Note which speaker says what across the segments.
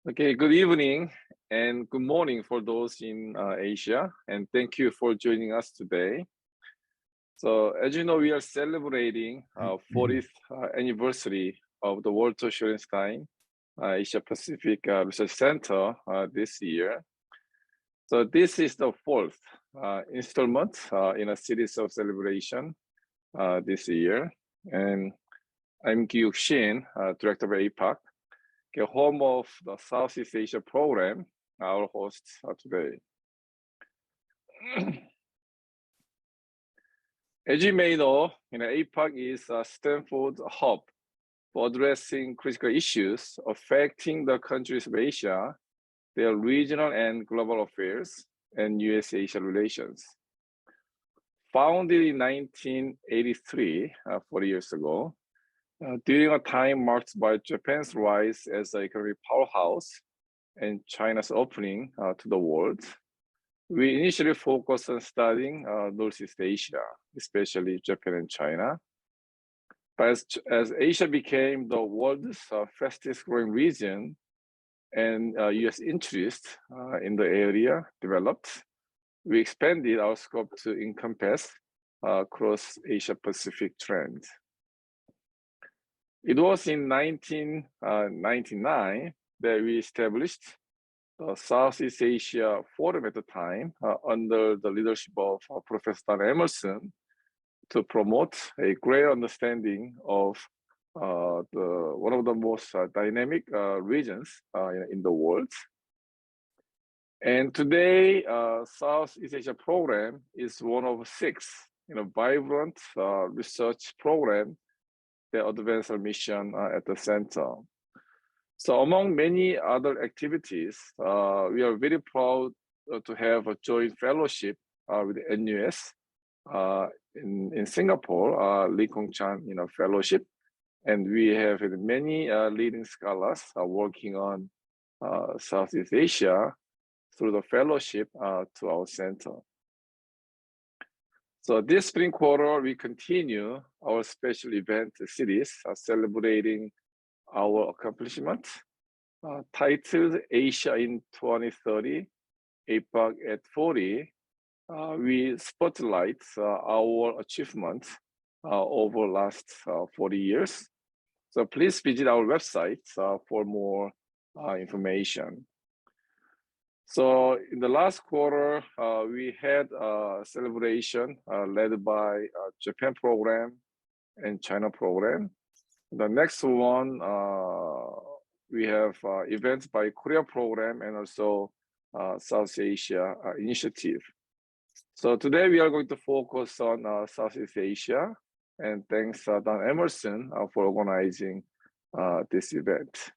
Speaker 1: Okay, good evening and good morning for those in Asia, and thank you for joining us today. So, as you know, we are celebrating 40th anniversary of the Walter Shorenstein Asia Pacific Research Center this year. So, this is the fourth installment in a series of celebration this year, and I'm Gyuk Shin, Director of APAC. Home of the Southeast Asia program, our host today. As you may know, APAC is a Stanford hub for addressing critical issues affecting the countries of Asia, their regional and global affairs, and US-Asia relations. Founded in 1983, 40 years ago, during a time marked by Japan's rise as an economic powerhouse and China's opening to the world, we initially focused on studying Northeast Asia, especially Japan and China. But as Asia became the world's fastest growing region and US interest in the area developed, we expanded our scope to encompass cross Asia Pacific trend. It was in 1999 that we established the Southeast Asia Forum at the time under the leadership of Professor Don Emerson to promote a greater understanding of one of the most dynamic regions in the world. And today, Southeast Asia program is one of 6 vibrant research programs that advance our mission at the center. So among many other activities, we are very proud to have a joint fellowship with the NUS in Singapore, Lee Kong Chan Fellowship. And we have many leading scholars working on Southeast Asia through the fellowship to our center. So this spring quarter, we continue our special event series celebrating our accomplishment titled Asia in 2030, APAC at 40. We spotlight our achievements over the last 40 years. So please visit our website for more information. So in the last quarter, we had a celebration led by Japan program and China program. The next one, we have events by Korea program and also South Asia initiative. So today we are going to focus on Southeast Asia, and thanks Don Emerson for organizing this event.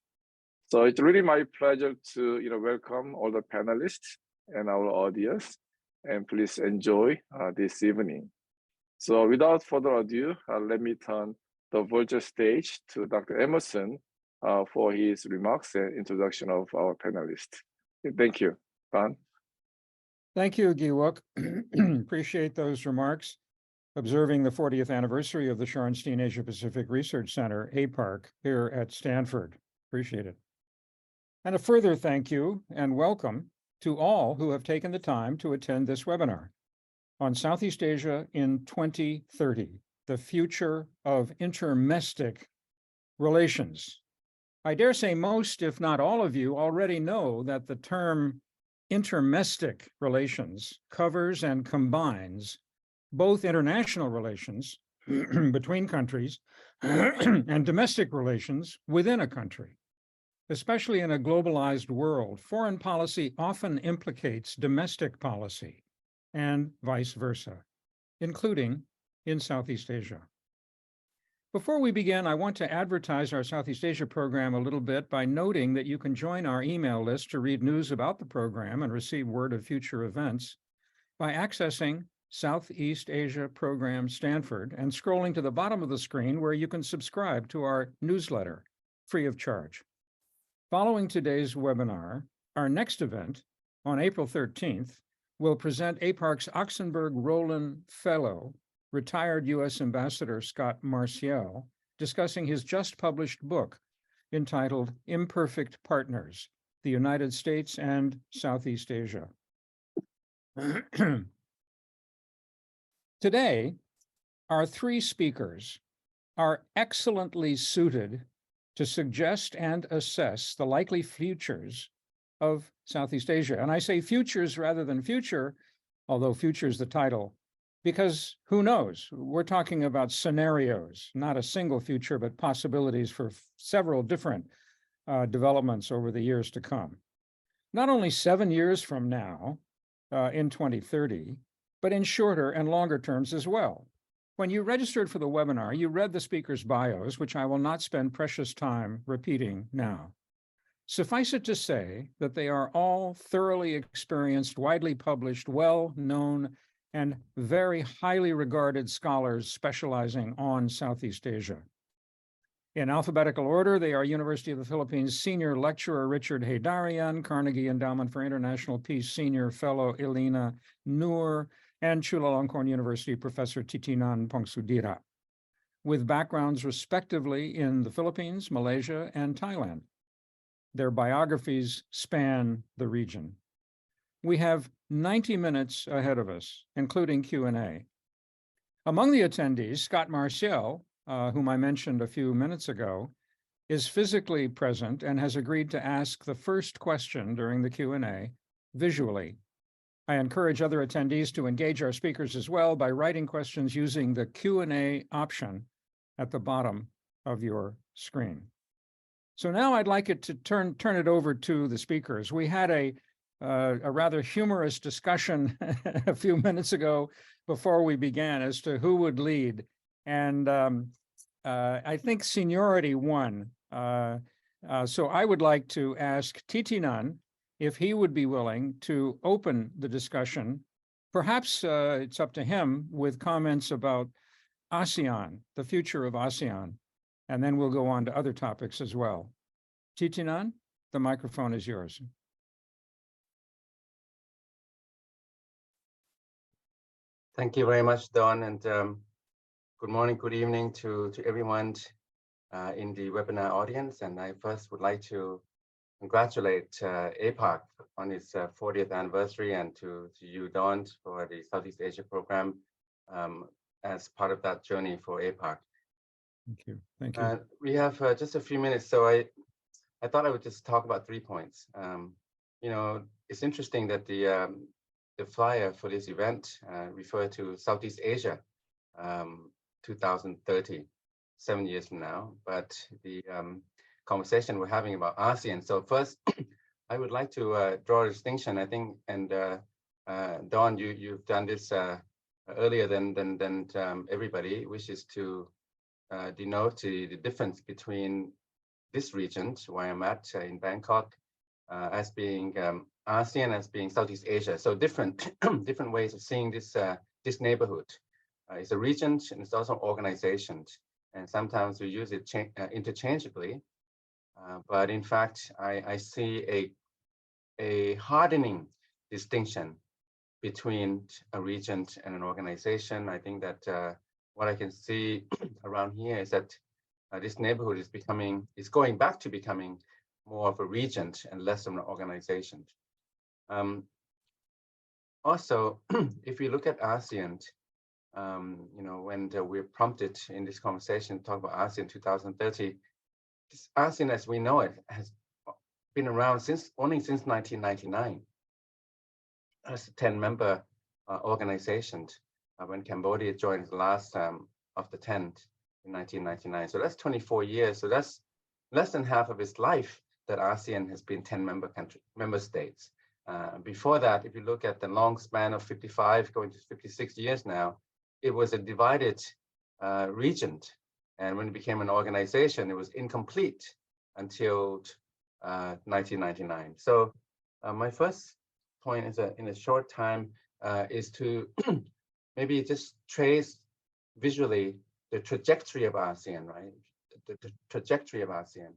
Speaker 1: So it's really my pleasure to welcome all the panelists and our audience, and please enjoy this evening. So without further ado, let me turn the virtual stage to Dr. Emerson for his remarks and introduction of our panelists. Thank you, Don.
Speaker 2: Thank you, Gyuk. Appreciate those remarks. Observing the 40th anniversary of the Shorenstein Asia Pacific Research Center, APARC, here at Stanford. Appreciate it. And a further thank you and welcome to all who have taken the time to attend this webinar on Southeast Asia in 2030, the future of intermestic relations. I dare say most, if not all of you, already know that the term intermestic relations covers and combines both international relations between countries and domestic relations within a country. Especially in a globalized world, foreign policy often implicates domestic policy and vice versa, including in Southeast Asia. Before we begin, I want to advertise our Southeast Asia program a little bit by noting that you can join our email list to read news about the program and receive word of future events by accessing Southeast Asia Program Stanford and scrolling to the bottom of the screen where you can subscribe to our newsletter free of charge. Following today's webinar, our next event on April 13th will present APARC's Oxenberg-Roland Fellow, retired U.S. Ambassador Scott Marciel, discussing his just published book entitled Imperfect Partners, the United States, and Southeast Asia. Today, our three speakers are excellently suited to suggest and assess the likely futures of Southeast Asia. And I say futures rather than future, although future is the title, because who knows? We're talking about scenarios, not a single future, but possibilities for several different developments over the years to come. Not only 7 years from now, in 2030, but in shorter and longer terms as well. When you registered for the webinar, you read the speakers' bios, which I will not spend precious time repeating now. Suffice it to say that they are all thoroughly experienced, widely published, well-known, and very highly regarded scholars specializing on Southeast Asia. In alphabetical order, they are University of the Philippines Senior Lecturer Richard Haydarian, Carnegie Endowment for International Peace Senior Fellow Elena Noor, and Chulalongkorn University Professor Titinan Pongsudira, with backgrounds respectively in the Philippines, Malaysia, and Thailand. Their biographies span the region. We have 90 minutes ahead of us, including Q&A. Among the attendees, Scott Marcial, whom I mentioned a few minutes ago, is physically present and has agreed to ask the first question during the Q&A visually. I encourage other attendees to engage our speakers as well by writing questions using the Q&A option at the bottom of your screen. So now I'd like it to turn it over to the speakers. We had a rather humorous discussion a few minutes ago before we began as to who would lead. And I think seniority won. So I would like to ask Titinan if he would be willing to open the discussion. Perhaps it's up to him with comments about ASEAN, the future of ASEAN, and then we'll go on to other topics as well. Titinan, the microphone is yours.
Speaker 3: Thank you very much, Don, and good morning, good evening to everyone in the webinar audience. And I first would like to congratulate APARC on its 40th anniversary, and to you, Don, for the Southeast Asia program as part of that journey for APARC.
Speaker 2: Thank you. Thank you.
Speaker 3: We have just a few minutes, so I thought I would just talk about 3 points. You know, it's interesting that the flyer for this event referred to Southeast Asia 2030, 7 years from now, but the conversation we're having about ASEAN. So first, I would like to draw a distinction, I think, and Don, you've done this earlier than everybody, which is to denote the difference between this region, where I'm at in Bangkok, as being ASEAN, as being Southeast Asia. So different ways of seeing this neighborhood. It's a region and it's also an organization, and sometimes we use it interchangeably. But in fact, I see a hardening distinction between a region and an organization. I think that what I can see around here is that this neighborhood is going back to becoming more of a region and less of an organization. Also, if we look at ASEAN, you know, when we're prompted in this conversation to talk about ASEAN 2030, this ASEAN as we know it has been around only since 1999 as a 10-member organization when Cambodia joined the last of the 10 in 1999. So that's 24 years. So that's less than half of its life that ASEAN has been 10 member states. Before that, if you look at the long span of 55 going to 56 years now, it was a divided region. And when it became an organization, it was incomplete until 1999. So my first point is in a short time is to maybe just trace visually the trajectory of ASEAN, right? The trajectory of ASEAN.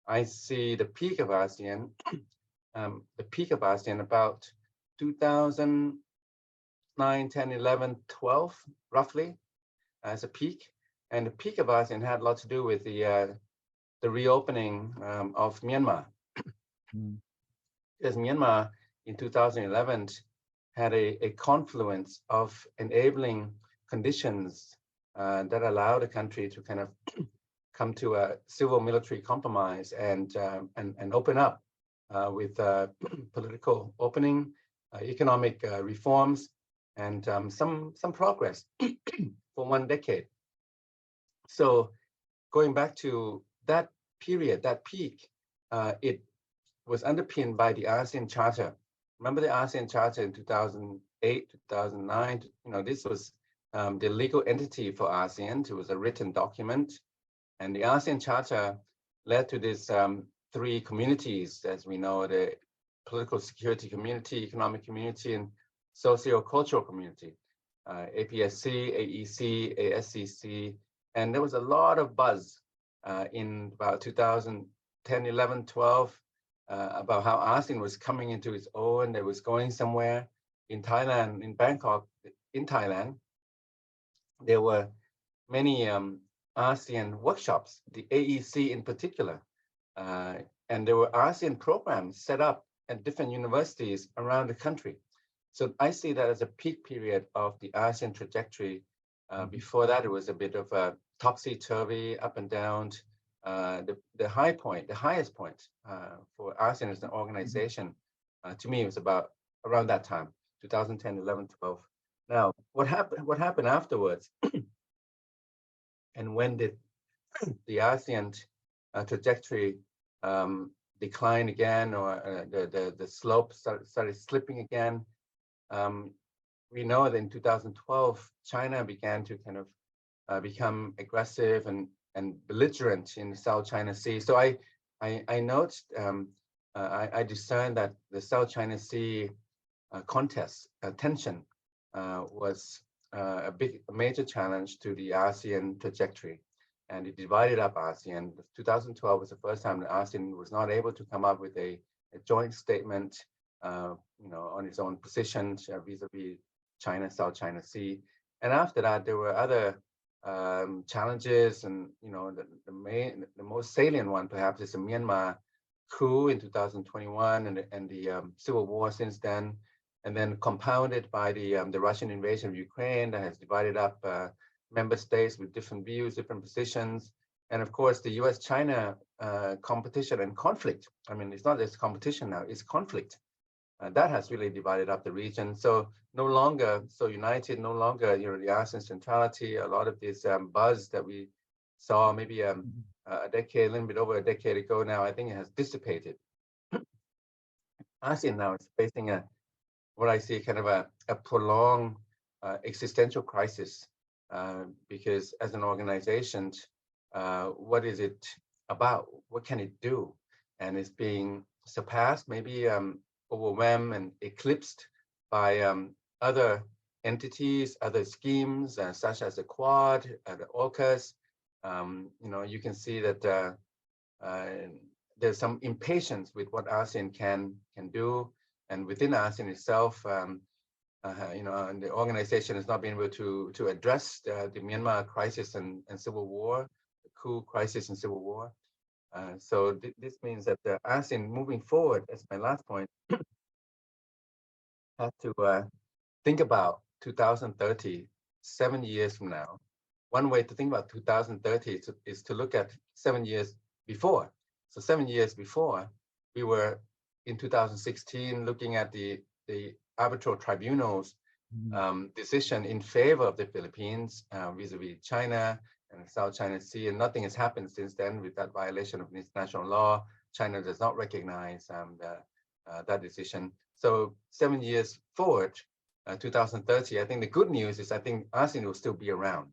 Speaker 3: I see the peak of ASEAN, about 2009, 10, 11, 12, roughly, as a peak. And the peak of ASEAN had a lot to do with the reopening of Myanmar. because Myanmar in 2011 had a confluence of enabling conditions that allow the country to kind of come to a civil military compromise and open up with political opening, economic reforms, and some progress for 1 decade. So going back to that period, that peak, it was underpinned by the ASEAN Charter. Remember the ASEAN Charter in 2008, 2009? This was the legal entity for ASEAN. It was a written document. And the ASEAN Charter led to these 3 communities, as we know, the political security community, economic community, and socio-cultural community, APSC, AEC, ASCC. And there was a lot of buzz in about 2010, 11, 12, about how ASEAN was coming into its own, it was going somewhere. In Thailand, in Bangkok, in Thailand, there were many ASEAN workshops, the AEC in particular, and there were ASEAN programs set up at different universities around the country. So I see that as a peak period of the ASEAN trajectory. Before that, it was a bit of a topsy-turvy, up and down. The high point, the highest point for ASEAN as an organization, to me, was about around that time, 2010, 11, 12. Now, what happened afterwards? And when did the ASEAN trajectory decline again, or the slope started slipping again? We know that in 2012, China began to kind of become aggressive and belligerent in the South China Sea. So I note, I discerned that the South China Sea contest tension was a major challenge to the ASEAN trajectory, and it divided up ASEAN. 2012 was the first time that ASEAN was not able to come up with a joint statement, on its own positions vis-a-vis China, South China Sea. And after that, there were other challenges, and the most salient one perhaps is the Myanmar coup in 2021, and the civil war since then, and then compounded by the Russian invasion of Ukraine that has divided up member states with different views, different positions, and of course the U.S.-China competition and conflict. I mean, it's not just competition now; it's conflict. That has really divided up the region. So no longer so united, no longer the ASEAN centrality. A lot of this buzz that we saw maybe a decade, a little bit over a decade ago now, I think it has dissipated. ASEAN now is facing what I see kind of a prolonged existential crisis, because as an organization, what is it about? What can it do? And it's being surpassed, maybe overwhelmed and eclipsed by other entities, other schemes, such as the Quad, the AUKUS. You can see that there's some impatience with what ASEAN can do, and within ASEAN itself, and the organization has not been able to address the Myanmar crisis and civil war, the coup crisis and civil war. So this means that the ASEAN moving forward, as my last point, have to think about 2030, 7 years from now. One way to think about 2030 is to look at 7 years before. So 7 years before, we were in 2016 looking at the arbitral tribunal's decision in favor of the Philippines vis-a-vis China and the South China Sea, and nothing has happened since then with that violation of international law. China does not recognize that decision. So 7 years forward, 2030, I think the good news is I think ASEAN will still be around,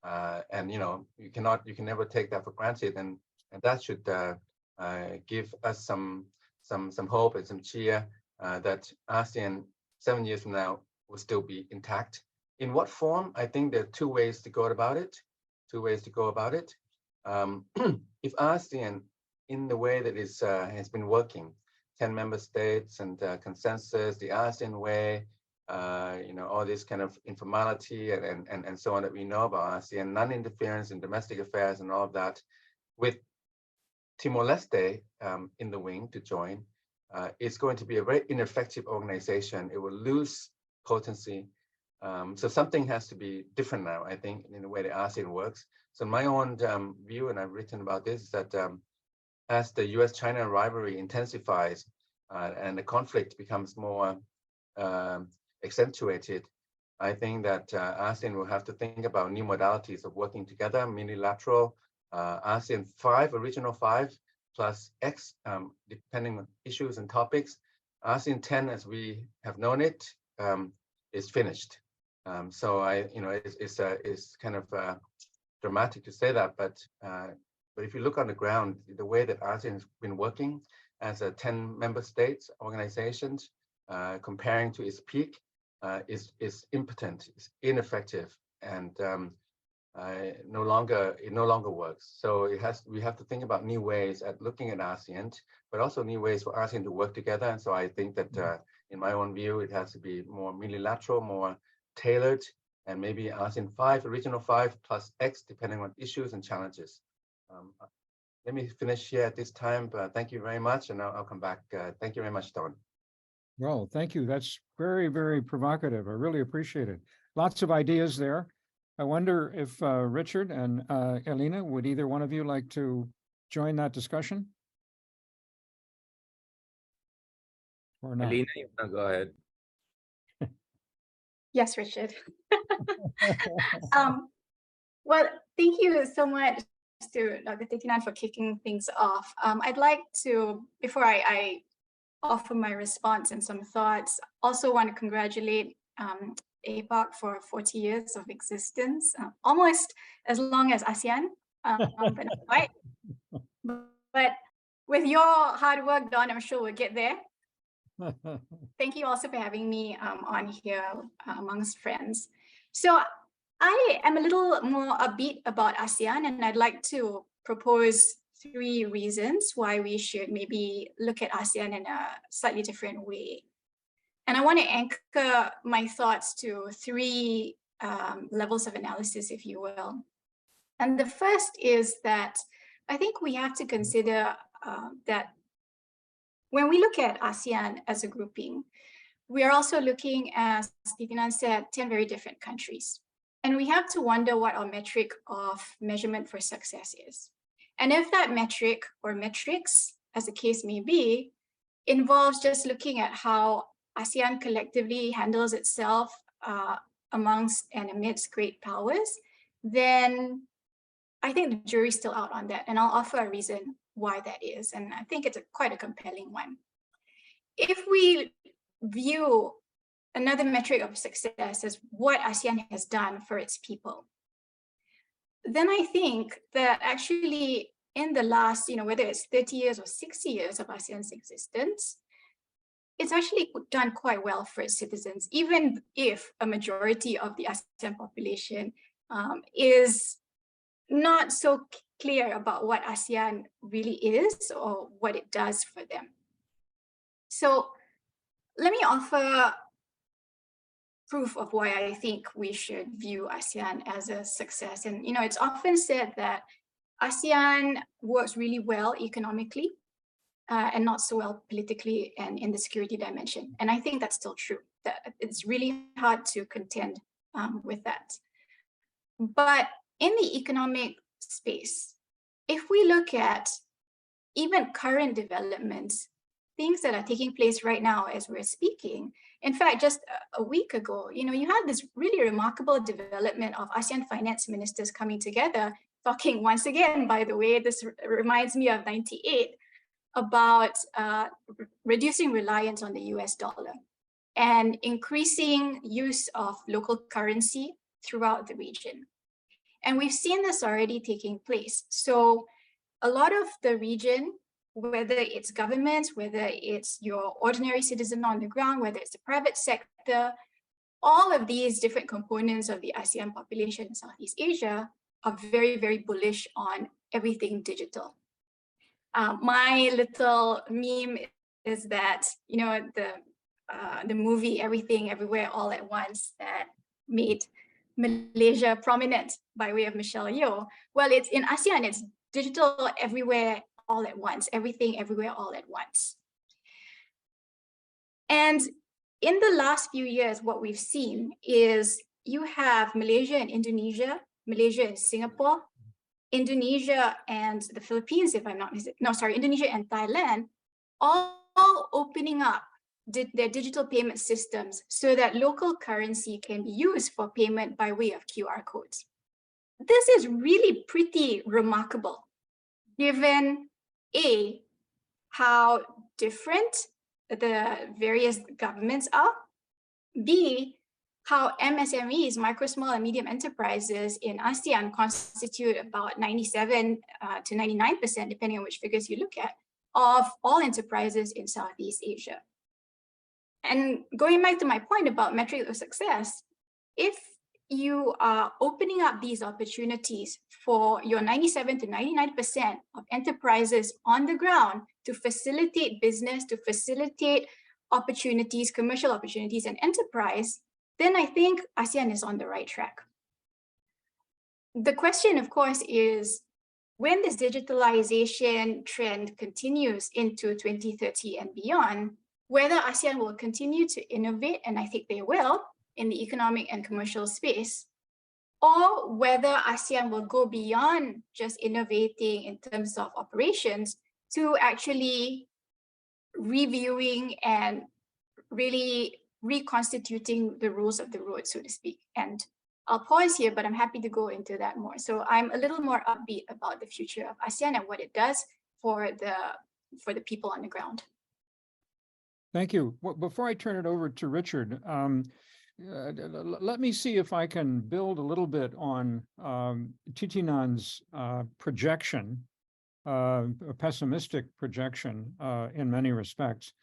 Speaker 3: and you can never take that for granted, and that should give us some hope and some cheer that ASEAN 7 years from now will still be intact. In what form? I think there are two ways to go about it. If ASEAN, in the way that is has been working, 10 member states and consensus, the ASEAN way, all this kind of informality and so on that we know about ASEAN, non-interference in domestic affairs and all of that, with Timor-Leste in the wing to join, it's going to be a very ineffective organization. It will lose potency. So something has to be different now, I think, in the way the ASEAN works. So my own view, and I've written about this, is that as the US-China rivalry intensifies and the conflict becomes more accentuated, I think that ASEAN will have to think about new modalities of working together, minilateral, ASEAN 5, regional 5, plus X, depending on issues and topics. ASEAN 10, as we have known it, is finished. So it's kind of dramatic to say that, but if you look on the ground, the way that ASEAN has been working as a 10 member states organizations, comparing to its peak, is impotent, is ineffective, and it no longer works. So we have to think about new ways at looking at ASEAN, but also new ways for ASEAN to work together. And so I think that in my own view, it has to be more unilateral, more tailored, and maybe ASEAN 5, regional 5 plus X, depending on issues and challenges. Let me finish here at this time, but thank you very much, and I'll come back. Thank you very much, Don.
Speaker 2: Well, thank you. That's very, very provocative. I really appreciate it. Lots of ideas there. I wonder if Richard and Elena, would either one of you like to join that discussion? Or not?
Speaker 4: Elena, you want to go ahead?
Speaker 5: Yes, Richard. Well, thank you so much to Dr. Thitinan for kicking things off. I'd like to, before I offer my response and some thoughts, also want to congratulate APARC for 40 years of existence, almost as long as ASEAN, but not quite. But with your hard work, Don, I'm sure we'll get there. Thank you also for having me on here amongst friends. So I am a little more upbeat about ASEAN, and I'd like to propose 3 reasons why we should maybe look at ASEAN in a slightly different way. And I want to anchor my thoughts to 3 levels of analysis, if you will. And the first is that I think we have to consider that when we look at ASEAN as a grouping, we are also looking, as Thitinan said, 10 very different countries. And we have to wonder what our metric of measurement for success is. And if that metric or metrics, as the case may be, involves just looking at how ASEAN collectively handles itself amongst and amidst great powers, then I think the jury's still out on that. And I'll offer a reason why that is. And I think it's quite a compelling one. If we view another metric of success as what ASEAN has done for its people, then I think that actually in the last, whether it's 30 years or 60 years of ASEAN's existence, it's actually done quite well for its citizens, even if a majority of the ASEAN population is not so clear about what ASEAN really is or what it does for them. So let me offer proof of why I think we should view ASEAN as a success. And it's often said that ASEAN works really well economically and not so well politically and in the security dimension. And I think that's still true, that it's really hard to contend with that. But in the economic space, if we look at even current developments, things that are taking place right now as we're speaking, in fact, just a week ago, you had this really remarkable development of ASEAN finance ministers coming together, talking once again, by the way, this reminds me of '98, about reducing reliance on the US dollar and increasing use of local currency throughout the region. And we've seen this already taking place. So a lot of the region, whether it's governments, whether it's your ordinary citizen on the ground, whether it's the private sector, all of these different components of the ASEAN population in Southeast Asia are very, very bullish on everything digital. My little meme is that, the movie Everything Everywhere All at Once that made Malaysia prominent by way of Michelle Yeoh. Well, it's in ASEAN, it's digital everywhere all at once, everything everywhere all at once. And in the last few years, what we've seen is you have Malaysia and Indonesia, Malaysia and Singapore, Indonesia and the Philippines, if I'm not mistaken, no, sorry, Indonesia and Thailand, all opening up their digital payment systems so that local currency can be used for payment by way of QR codes. This is really pretty remarkable, given A, how different the various governments are, B, how MSMEs, micro, small, and medium enterprises in ASEAN constitute about 97 to 99%, depending on which figures you look at, of all enterprises in Southeast Asia. And going back to my point about metric of success, if you are opening up these opportunities for your 97 to 99% of enterprises on the ground to facilitate business, to facilitate opportunities, commercial opportunities, and enterprise, then I think ASEAN is on the right track. The question, of course, is when this digitalization trend continues into 2030 and beyond, whether ASEAN will continue to innovate, and I think they will, in the economic and commercial space, or whether ASEAN will go beyond just innovating in terms of operations to actually reviewing and really reconstituting the rules of the road, so to speak. And I'll pause here, but I'm happy to go into that more. So I'm a little more upbeat about the future of ASEAN and what it does for the people on the ground.
Speaker 2: Thank you. Well, before I turn it over to Richard, let me see if I can build a little bit on Titinan's projection, a pessimistic projection in many respects,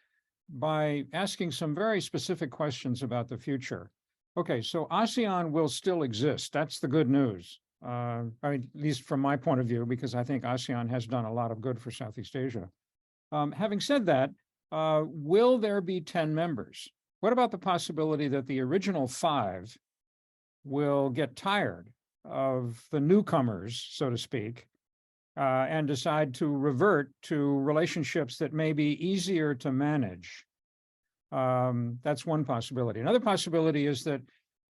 Speaker 2: by asking some very specific questions about the future. Okay, so ASEAN will still exist. That's the good news. I mean, at least from my point of view, because I think ASEAN has done a lot of good for Southeast Asia. Having said that, will there be 10 members? What about the possibility that the original 5 will get tired of the newcomers, so to speak, and decide to revert to relationships that may be easier to manage? That's one possibility. Another possibility is that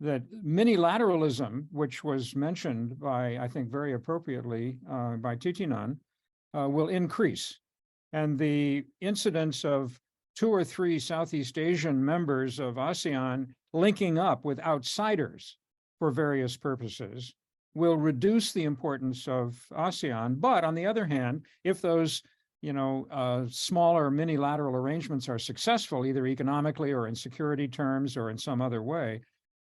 Speaker 2: minilateralism, which was mentioned by, I think very appropriately, by Titinan, will increase. And the incidence of 2 or 3 Southeast Asian members of ASEAN linking up with outsiders for various purposes will reduce the importance of ASEAN. But on the other hand, if those smaller minilateral arrangements are successful, either economically or in security terms or in some other way,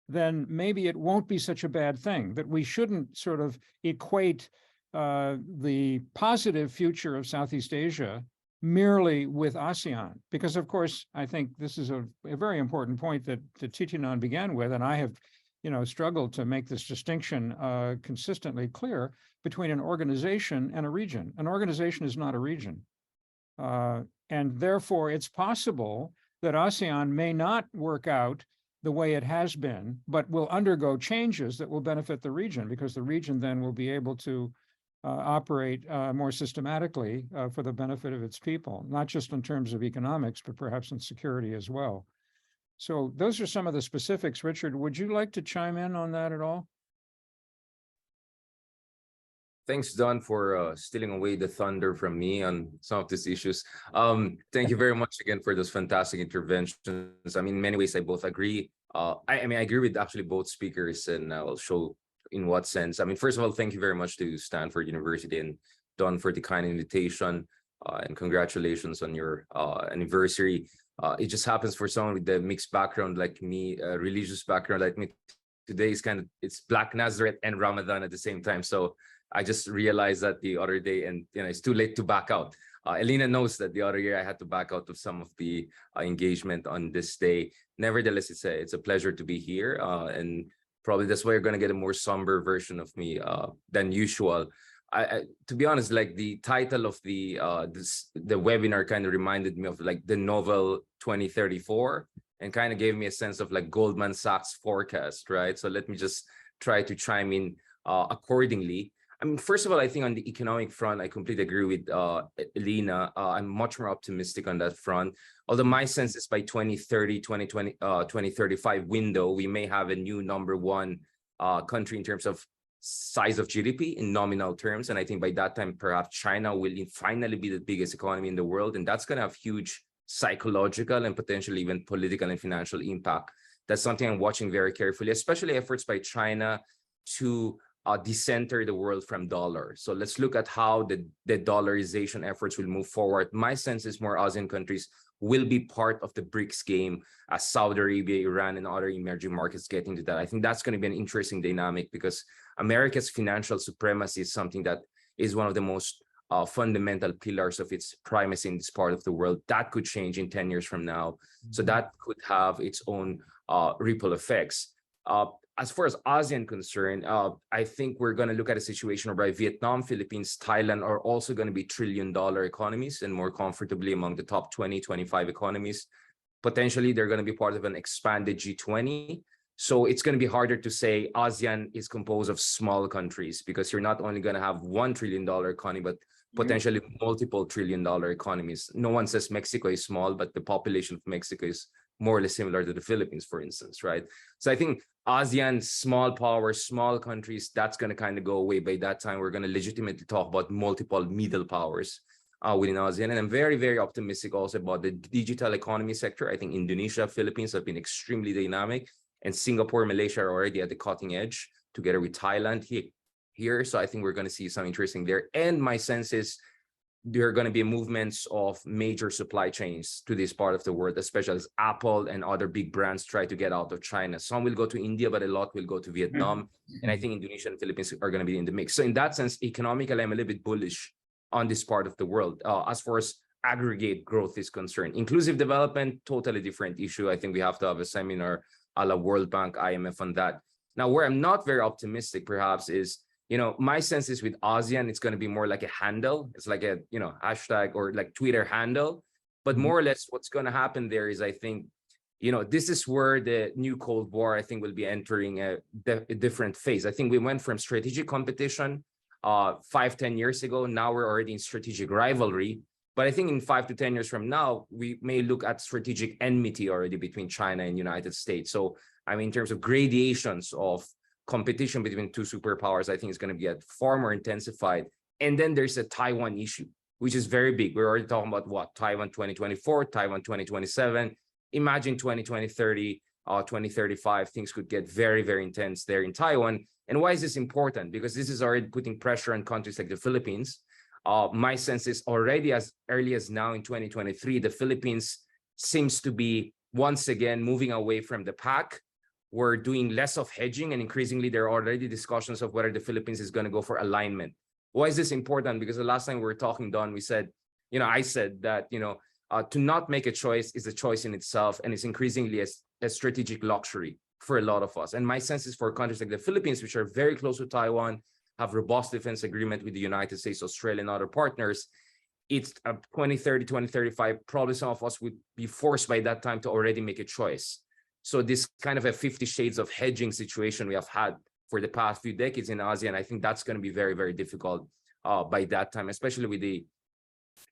Speaker 2: then maybe it won't be such a bad thing, that we shouldn't sort of equate the positive future of Southeast Asia merely with ASEAN. Because of course, I think this is a very important point that Titinan began with, and I have struggled to make this distinction consistently clear between an organization and a region. An organization is not a region. And therefore, it's possible that ASEAN may not work out the way it has been, but will undergo changes that will benefit the region, because the region then will be able to operate more systematically for the benefit of its people, not just in terms of economics, but perhaps in security as well. So those are some of the specifics. Richard, would you like to chime in on that at all?
Speaker 4: Thanks, Don, for stealing away the thunder from me on some of these issues. Thank you very much again for those fantastic interventions. I mean, in many ways, I both agree. I agree with actually both speakers, and I'll show in what sense. I mean, first of all, thank you very much to Stanford University and Don for the kind invitation, and congratulations on your anniversary. It just happens for someone with a mixed background like me, a religious background like me, today is it's Black Nazareth and Ramadan at the same time. So I just realized that the other day, and it's too late to back out. Elena knows that the other year I had to back out of some of the engagement on this day. Nevertheless, it's a pleasure to be here, and probably that's why you're going to get a more somber version of me than usual. To be honest, like the title of the webinar kind of reminded me of like the novel 2034, and kind of gave me a sense of like Goldman Sachs forecast, right? So let me just try to chime in accordingly. I mean, first of all, I think on the economic front, I completely agree with Elena. I'm much more optimistic on that front. Although my sense is by 2030, 2035 window, we may have a new #1 country in terms of size of GDP in nominal terms. And I think by that time, perhaps China will finally be the biggest economy in the world. And that's going to have huge psychological and potentially even political and financial impact. That's something I'm watching very carefully, especially efforts by China to decenter the world from dollar. So let's look at how the dollarization efforts will move forward. My sense is more ASEAN countries will be part of the BRICS game as Saudi Arabia, Iran, and other emerging markets get into that. I think that's going to be an interesting dynamic because America's financial supremacy is something that is one of the most fundamental pillars of its primacy in this part of the world. That could change in 10 years from now. So that could have its own ripple effects. As far as ASEAN concerned, I think we're going to look at a situation where Vietnam, Philippines, Thailand are also going to be trillion-dollar economies and more comfortably among the top 20, 25 economies. Potentially, they're going to be part of an expanded G20. So it's going to be harder to say ASEAN is composed of small countries because you're not only going to have $1 trillion economy, but potentially multiple trillion-dollar economies. No one says Mexico is small, but the population of Mexico is more or less similar to the Philippines, for instance, right? So I think ASEAN, small powers, small countries, that's going to kind of go away. By that time, we're going to legitimately talk about multiple middle powers within ASEAN. And I'm very, very optimistic also about the digital economy sector. I think Indonesia, Philippines have been extremely dynamic, and Singapore, Malaysia are already at the cutting edge together with Thailand here. So I think we're going to see some interesting there. And my sense is there are going to be movements of major supply chains to this part of the world, especially as Apple and other big brands try to get out of China. Some will go to India, but a lot will go to Vietnam. And I think Indonesia and Philippines are going to be in the mix. So in that sense, economically, I'm a little bit bullish on this part of the world. As far as aggregate growth is concerned, inclusive development, totally different issue. I think we have to have a seminar a la World Bank, IMF on that. Now, where I'm not very optimistic, perhaps, is my sense is with ASEAN, it's going to be more like a handle. It's like a, hashtag or like Twitter handle. But more or less what's going to happen there is, I think, this is where the new Cold War, I think, will be entering a different phase. I think we went from strategic competition 5-10 years ago. Now we're already in strategic rivalry. But I think in 5 to 10 years from now, we may look at strategic enmity already between China and United States. So, I mean, in terms of gradations of competition between two superpowers, I think it's going to get far more intensified. And then there's a Taiwan issue, which is very big. We're already talking about what? Taiwan 2024, Taiwan 2027. Imagine 2030, 2035, things could get very, very intense there in Taiwan. And why is this important? Because this is already putting pressure on countries like the Philippines. My sense is already as early as now in 2023, the Philippines seems to be once again moving away from the pack. We're doing less of hedging, and increasingly there are already discussions of whether the Philippines is going to go for alignment. Why is this important? Because the last time we were talking, Don, we said, I said that, to not make a choice is a choice in itself, and it's increasingly a strategic luxury for a lot of us. And my sense is for countries like the Philippines, which are very close to Taiwan, have robust defense agreement with the United States, Australia, and other partners, it's 2030, 2035, probably some of us would be forced by that time to already make a choice. So this kind of a 50 shades of hedging situation we have had for the past few decades in ASEAN, I think that's going to be very, very difficult by that time, especially with the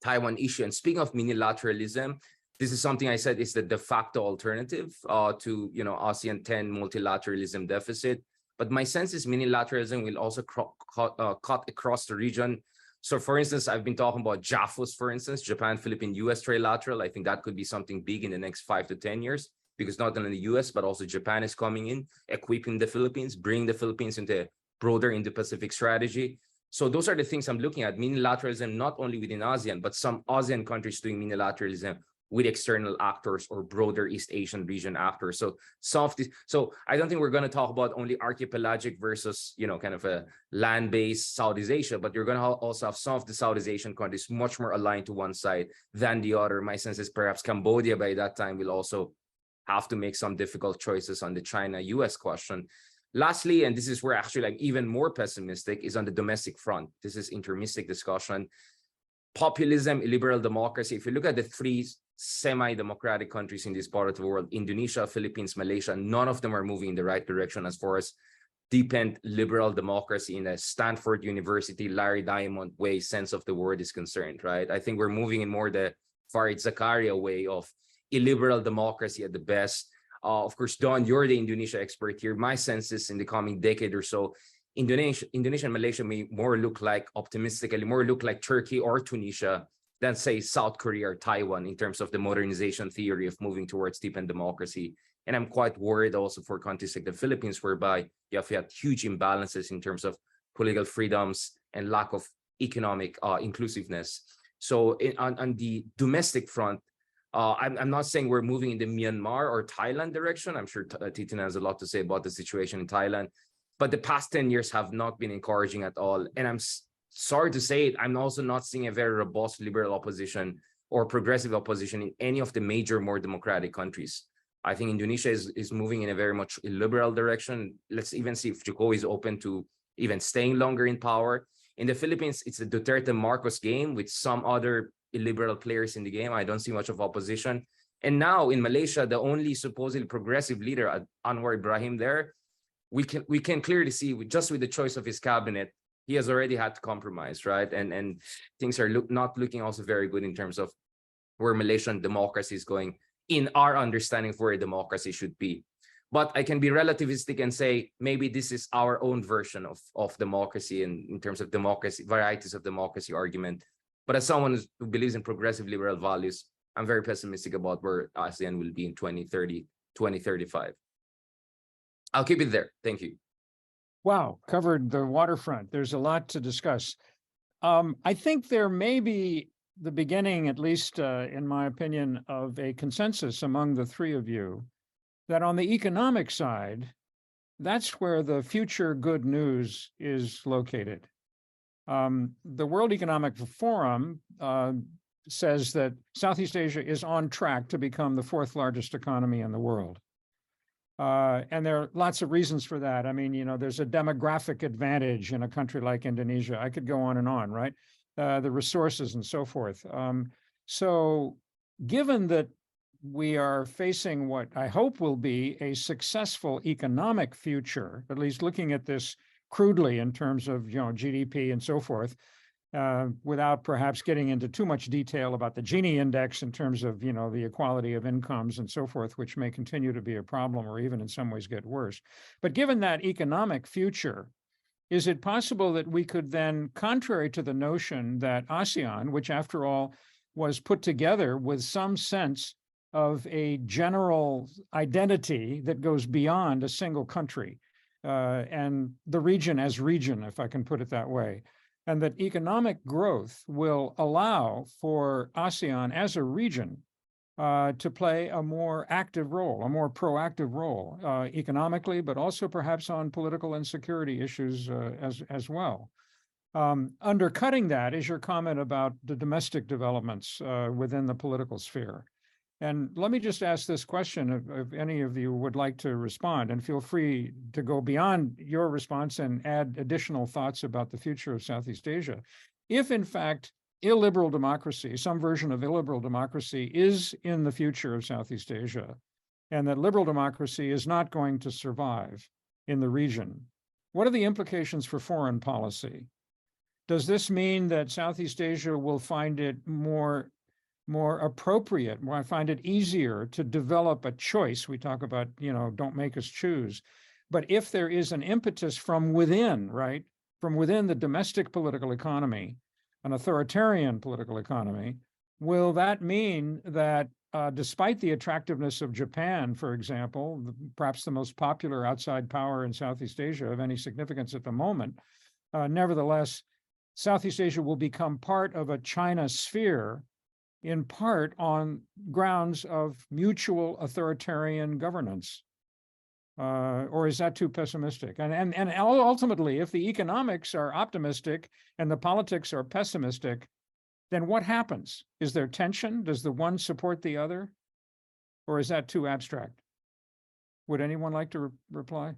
Speaker 4: Taiwan issue. And speaking of minilateralism, this is something I said is the de facto alternative to ASEAN 10 multilateralism deficit. But my sense is minilateralism will also cut across the region. So for instance, I've been talking about JAFUS, for instance, Japan, Philippines, US trilateral. I think that could be something big in the next 5 to 10 years. Because not only the US, but also Japan is coming in, equipping the Philippines, bringing the Philippines into a broader Indo-Pacific strategy. So those are the things I'm looking at. Minilateralism, not only within ASEAN, but some ASEAN countries doing minilateralism with external actors or broader East Asian region actors. So so I don't think we're going to talk about only archipelagic versus, kind of a land-based Southeast Asia, but you're going to also have some of the Southeast Asian countries much more aligned to one side than the other. My sense is perhaps Cambodia by that time will also have to make some difficult choices on the China-US question. Lastly, and this is where actually I'm even more pessimistic, is on the domestic front. This is Intermestic discussion. Populism, illiberal democracy. If you look at the three semi-democratic countries in this part of the world, Indonesia, Philippines, Malaysia, none of them are moving in the right direction as far as deepened liberal democracy in a Stanford University, Larry Diamond way sense of the word is concerned, right? I think we're moving in more the Farid Zakaria way of illiberal democracy at the best. Of course, Don, you're the Indonesia expert here. My sense is in the coming decade or so, Indonesia and Malaysia may more look like, optimistically, more look like Turkey or Tunisia than, say, South Korea or Taiwan in terms of the modernization theory of moving towards deepened democracy. And I'm quite worried also for countries like the Philippines, whereby you have had huge imbalances in terms of political freedoms and lack of economic inclusiveness. So on the domestic front, I'm not saying we're moving in the Myanmar or Thailand direction. I'm sure Titina has a lot to say about the situation in Thailand, but the past 10 years have not been encouraging at all. And I'm sorry to say it, I'm also not seeing a very robust liberal opposition or progressive opposition in any of the major, more democratic countries. I think Indonesia is moving in a very much illiberal direction. Let's even see if Jokowi is open to even staying longer in power. In the Philippines, it's a Duterte Marcos game with some other illiberal players in the game. I don't see much of opposition. And now in Malaysia, the only supposedly progressive leader, Anwar Ibrahim there, we can clearly see just with the choice of his cabinet, he has already had to compromise, right? And things are not looking also very good in terms of where Malaysian democracy is going in our understanding of where democracy should be. But I can be relativistic and say maybe this is our own version of democracy in terms of democracy, varieties of democracy argument. But as someone who believes in progressive liberal values, I'm very pessimistic about where ASEAN will be in 2030, 2035. I'll keep it there. Thank you.
Speaker 2: Wow, covered the waterfront. There's a lot to discuss. I think there may be the beginning, at least in my opinion, of a consensus among the three of you that on the economic side, that's where the future good news is located. The World Economic Forum says that Southeast Asia is on track to become the fourth largest economy in the world. And there are lots of reasons for that. I mean, there's a demographic advantage in a country like Indonesia. I could go on and on, right? The resources and so forth. So given that we are facing what I hope will be a successful economic future, at least looking at this crudely in terms of GDP and so forth, without perhaps getting into too much detail about the Gini index in terms of the equality of incomes and so forth, which may continue to be a problem or even in some ways get worse. But given that economic future, is it possible that we could then, contrary to the notion that ASEAN, which after all was put together with some sense of a general identity that goes beyond a single country, and the region as region, if I can put it that way, and that economic growth will allow for ASEAN as a region to play a more active role, a more proactive role economically, but also perhaps on political and security issues as well. Undercutting that is your comment about the domestic developments within the political sphere. And let me just ask this question, if any of you would like to respond, and feel free to go beyond your response and add additional thoughts about the future of Southeast Asia. If in fact, illiberal democracy, some version of illiberal democracy is in the future of Southeast Asia, and that liberal democracy is not going to survive in the region, what are the implications for foreign policy? Does this mean that Southeast Asia will find it more appropriate, I find it easier to develop a choice? We talk about, don't make us choose. But if there is an impetus from within, right, from within the domestic political economy, an authoritarian political economy, will that mean that despite the attractiveness of Japan, for example, perhaps the most popular outside power in Southeast Asia of any significance at the moment, nevertheless, Southeast Asia will become part of a China sphere, in part on grounds of mutual authoritarian governance? Or is that too pessimistic? And ultimately, if the economics are optimistic and the politics are pessimistic, then what happens? Is there tension? Does the one support the other? Or is that too abstract? Would anyone like to reply?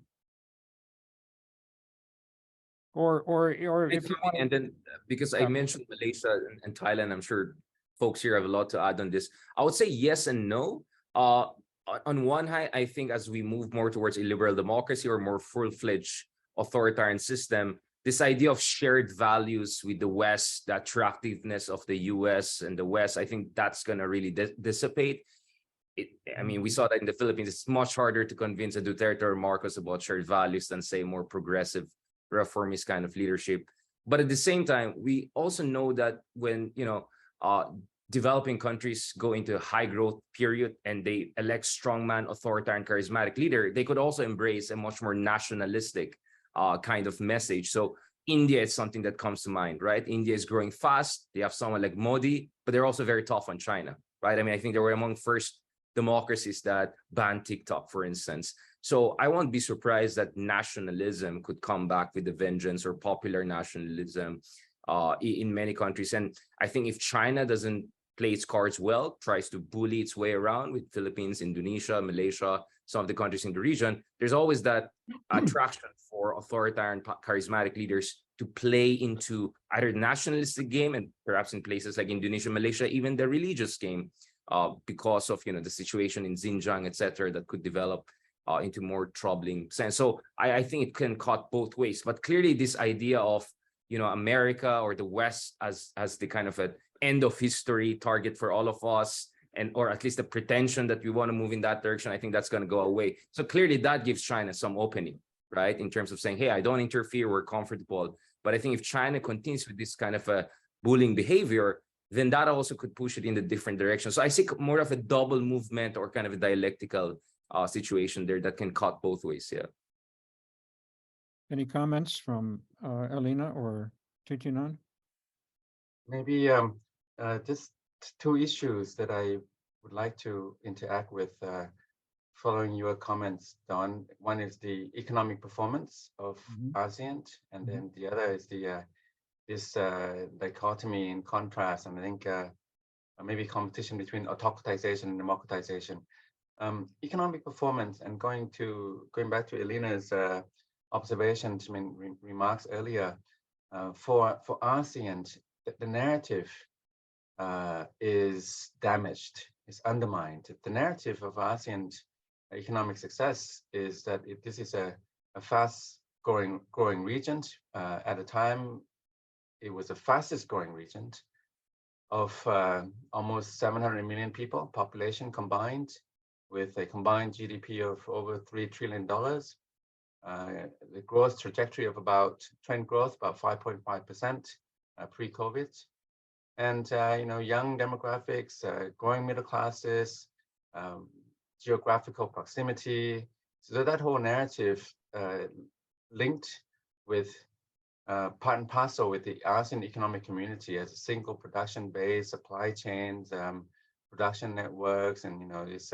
Speaker 2: Or if you want to...
Speaker 4: And then, because I mentioned Malaysia and Thailand, I'm sure folks here have a lot to add on this. I would say yes and no. On one hand, I think as we move more towards illiberal democracy or more full-fledged authoritarian system, this idea of shared values with the West, the attractiveness of the US and the West, I think that's going to really dissipate. I mean, we saw that in the Philippines. It's much harder to convince a Duterte or Marcos about shared values than, say, more progressive, reformist kind of leadership. But at the same time, we also know that when, developing countries go into a high growth period and they elect strongman, authoritarian, charismatic leader, they could also embrace a much more nationalistic kind of message. So India is something that comes to mind, right? India is growing fast. They have someone like Modi, but they're also very tough on China, right? I mean, I think they were among first democracies that banned TikTok, for instance. So I won't be surprised that nationalism could come back with a vengeance, or popular nationalism in many countries. And I think if China doesn't play its cards well, tries to bully its way around with Philippines, Indonesia, Malaysia, some of the countries in the region, there's always that attraction for authoritarian, charismatic leaders to play into either the nationalistic game, and perhaps in places like Indonesia, Malaysia, even the religious game, because of the situation in Xinjiang, etc., that could develop into more troubling sense. So I think it can cut both ways. But clearly, this idea of America or the West as the kind of an end of history target for all of us, or at least the pretension that we want to move in that direction, I think that's going to go away. So clearly, that gives China some opening, right, in terms of saying, hey, I don't interfere, we're comfortable. But I think if China continues with this kind of a bullying behavior, then that also could push it in a different direction. So I see more of a double movement, or kind of a dialectical situation there that can cut both ways. Yeah.
Speaker 2: Any comments from Elena or Titinan?
Speaker 3: Maybe just two issues that I would like to interact with following your comments, Don. One is the economic performance of ASEAN, and then the other is the this dichotomy in contrast, and I think maybe competition between autocratization and democratization. Economic performance, and going back to Elena's observations, remarks earlier, for ASEAN, the narrative is damaged, is undermined. The narrative of ASEAN economic success is that this is a fast growing region. At the time, it was the fastest growing region of almost 700 million people, population combined, with a combined GDP of over $3 trillion. The growth trajectory of trend growth about 5.5% pre-COVID. And young demographics, growing middle classes, geographical proximity. So that whole narrative linked with part and parcel with the ASEAN economic community as a single production base, supply chains, production networks, and this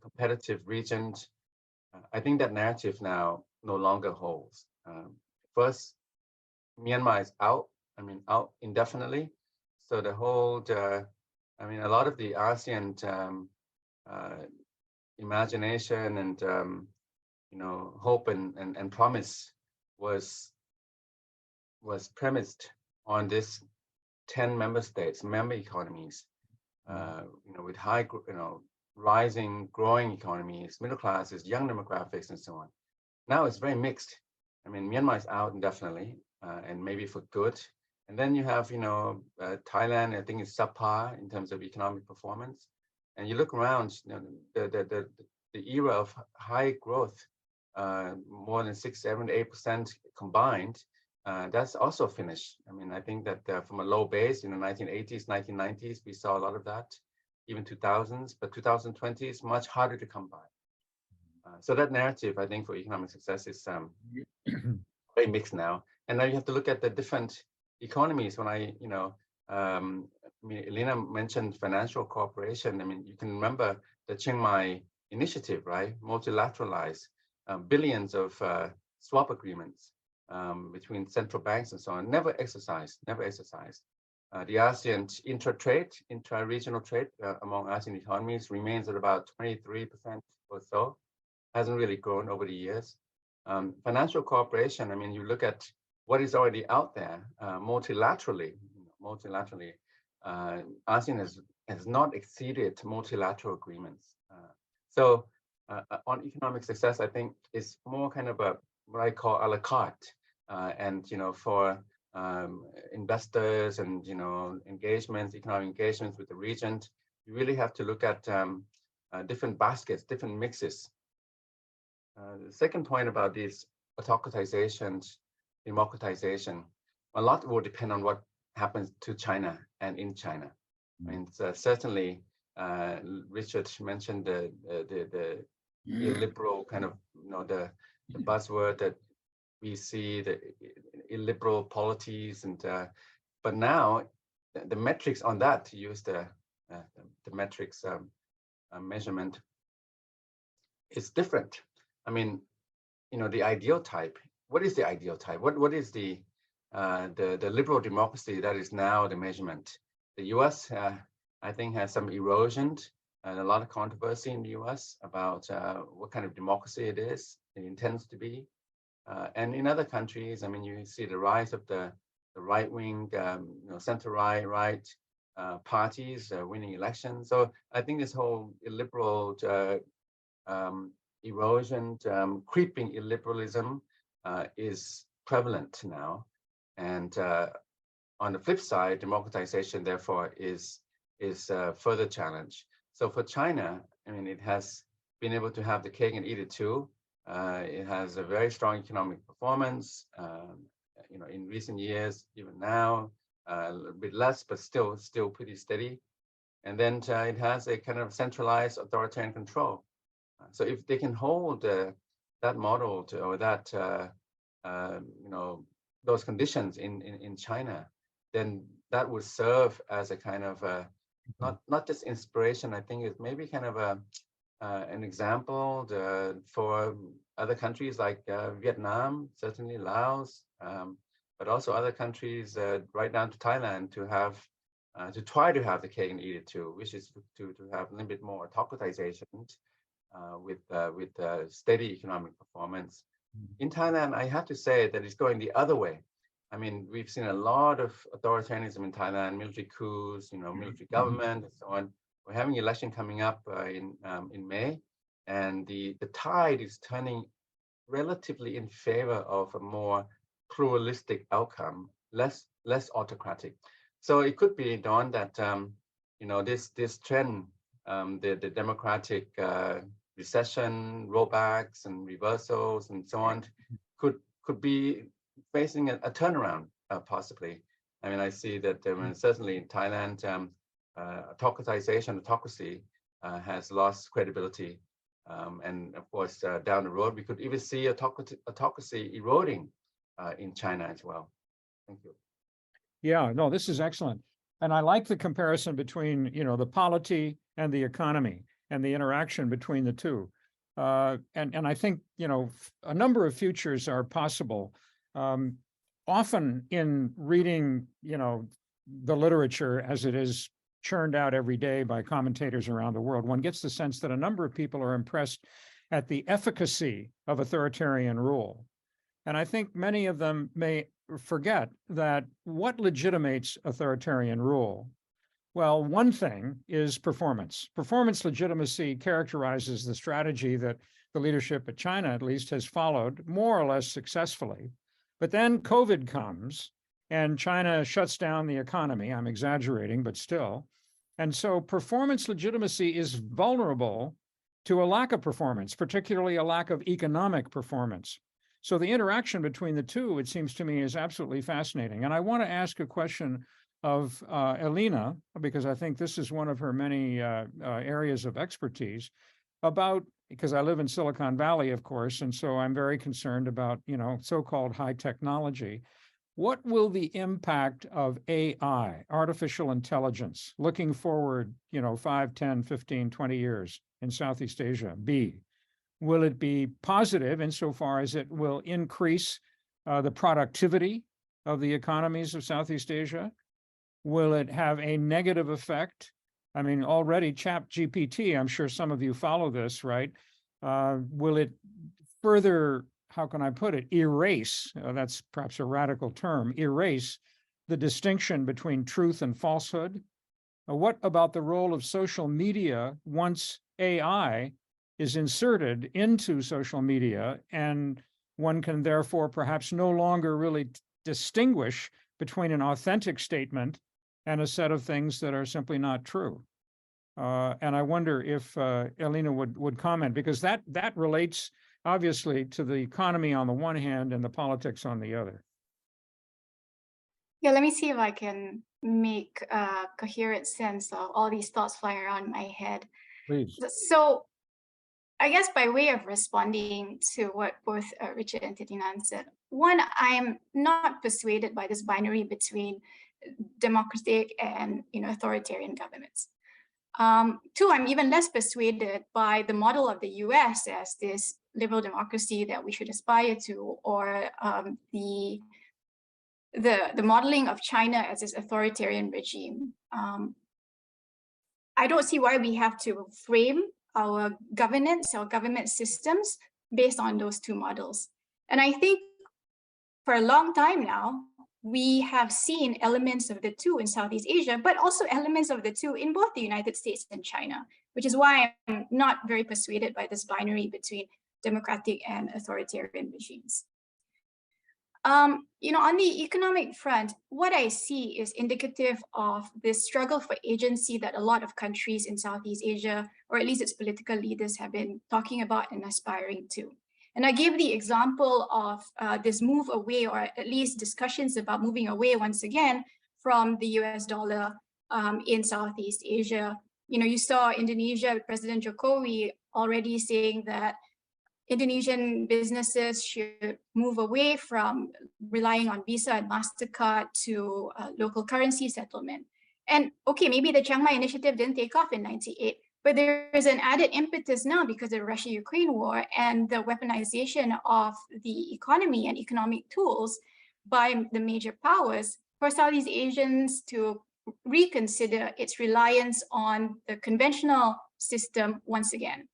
Speaker 3: competitive region. I think that narrative now no longer holds. First, Myanmar is out indefinitely. So the whole, a lot of the ASEAN imagination and hope and promise was premised on this 10 member states, member economies, with high, rising, growing economies, middle classes, young demographics, and so on. Now it's very mixed. Myanmar is out indefinitely, and maybe for good. And then you have, Thailand, I think, is subpar in terms of economic performance. And you look around, the era of high growth, more than 6, 7, 8% combined, that's also finished. I think that from a low base in the 1980s, 1990s, we saw a lot of that, even 2000s, but 2020 is much harder to come by. So that narrative, I think, for economic success is very mixed now. And now you have to look at the different economies. When Elena mentioned financial cooperation. You can remember the Chiang Mai initiative, right? Multilateralized, billions of swap agreements between central banks and so on. Never exercised. The ASEAN intra-regional trade among ASEAN economies remains at about 23% or so. Hasn't really grown over the years. Financial cooperation, you look at what is already out there multilaterally. ASEAN has not exceeded multilateral agreements. So on economic success, I think is more kind of a what I call a la carte, and for investors and engagements, economic engagements with the region, you really have to look at different baskets, different mixes. The second point about these autocratizations, democratization, a lot will depend on what happens to China and in China. I mean, certainly, Richard mentioned the illiberal kind of, the buzzword that we see, the illiberal polities, and but now the metrics on that, to use the metrics measurement, is different. I mean, the ideal type. What is the ideal type? What is the liberal democracy that is now the measurement? The U.S. I think has some erosion and a lot of controversy in the U.S. about what kind of democracy it intends to be. And in other countries, I mean, you see the rise of the right-wing, center-right parties winning elections. So I think this whole illiberal erosion, creeping illiberalism is prevalent now. And on the flip side, democratization, therefore, is a further challenge. So for China, I mean, it has been able to have the cake and eat it too. It has a very strong economic performance, in recent years, even now, a little bit less, but still pretty steady. And then it has a kind of centralized authoritarian control. So if they can hold that model or that, those conditions in China, then that would serve as a kind of not just inspiration. I think it's maybe kind of an example for other countries like Vietnam, certainly Laos, but also other countries right down to Thailand to try to have the cake and eat it too, which is to have a little bit more autocratization with steady economic performance. In Thailand, I have to say that it's going the other way. I mean, we've seen a lot of authoritarianism in Thailand, military coups, military government, and so on. We're having an election coming up in May, and the tide is turning relatively in favor of a more pluralistic outcome, less autocratic. So it could be, Don, that this trend, the democratic recession, rollbacks, and reversals, and so on, could be facing a turnaround, possibly. I mean, I see that certainly in Thailand, autocracy has lost credibility. And of course, down the road, we could even see autocracy eroding in China as well. Thank you.
Speaker 2: Yeah, no, this is excellent. And I like the comparison between, the polity and the economy and the interaction between the two. And I think, a number of futures are possible. Often in reading, the literature as it is churned out every day by commentators around the world, one gets the sense that a number of people are impressed at the efficacy of authoritarian rule. And I think many of them may forget that what legitimates authoritarian rule? Well, one thing is performance. Performance legitimacy characterizes the strategy that the leadership at China, at least, has followed more or less successfully. But then COVID comes and China shuts down the economy. I'm exaggerating, but still. And so performance legitimacy is vulnerable to a lack of performance, particularly a lack of economic performance. So the interaction between the two, it seems to me, is absolutely fascinating. And I want to ask a question of Elina, because I think this is one of her many areas of expertise, because I live in Silicon Valley, of course, and so I'm very concerned about, so-called high technology. What will the impact of AI, artificial intelligence, looking forward, 5, 10, 15, 20 years in Southeast Asia be? Will it be positive insofar as it will increase the productivity of the economies of Southeast Asia? Will it have a negative effect? I mean, already ChatGPT, I'm sure some of you follow this, right? Will it further, how can I put it, erase, that's perhaps a radical term, erase the distinction between truth and falsehood? What about the role of social media once AI is inserted into social media and one can therefore perhaps no longer really distinguish between an authentic statement and a set of things that are simply not true. And I wonder if Elena would comment, because that relates obviously to the economy on the one hand and the politics on the other.
Speaker 5: Yeah, let me see if I can make a coherent sense of all these thoughts flying around my head.
Speaker 2: Please.
Speaker 5: So I guess by way of responding to what both Richard and Thitinan said, one, I'm not persuaded by this binary between democratic and authoritarian governments. Two, I'm even less persuaded by the model of the US as this liberal democracy that we should aspire to, or the modeling of China as this authoritarian regime. I don't see why we have to frame our governance, our government systems based on those two models. And I think for a long time now, we have seen elements of the two in Southeast Asia, but also elements of the two in both the United States and China, which is why I'm not very persuaded by this binary between democratic and authoritarian regimes. On the economic front, what I see is indicative of this struggle for agency that a lot of countries in Southeast Asia, or at least its political leaders, have been talking about and aspiring to. And I gave the example of this move away, or at least discussions about moving away once again from the US dollar in Southeast Asia. You saw Indonesia, President Jokowi already saying that Indonesian businesses should move away from relying on Visa and MasterCard to local currency settlement. And okay, maybe the Chiang Mai initiative didn't take off in '98, but there is an added impetus now because of the Russia-Ukraine war and the weaponization of the economy and economic tools by the major powers for Southeast Asians to reconsider its reliance on the conventional system once again.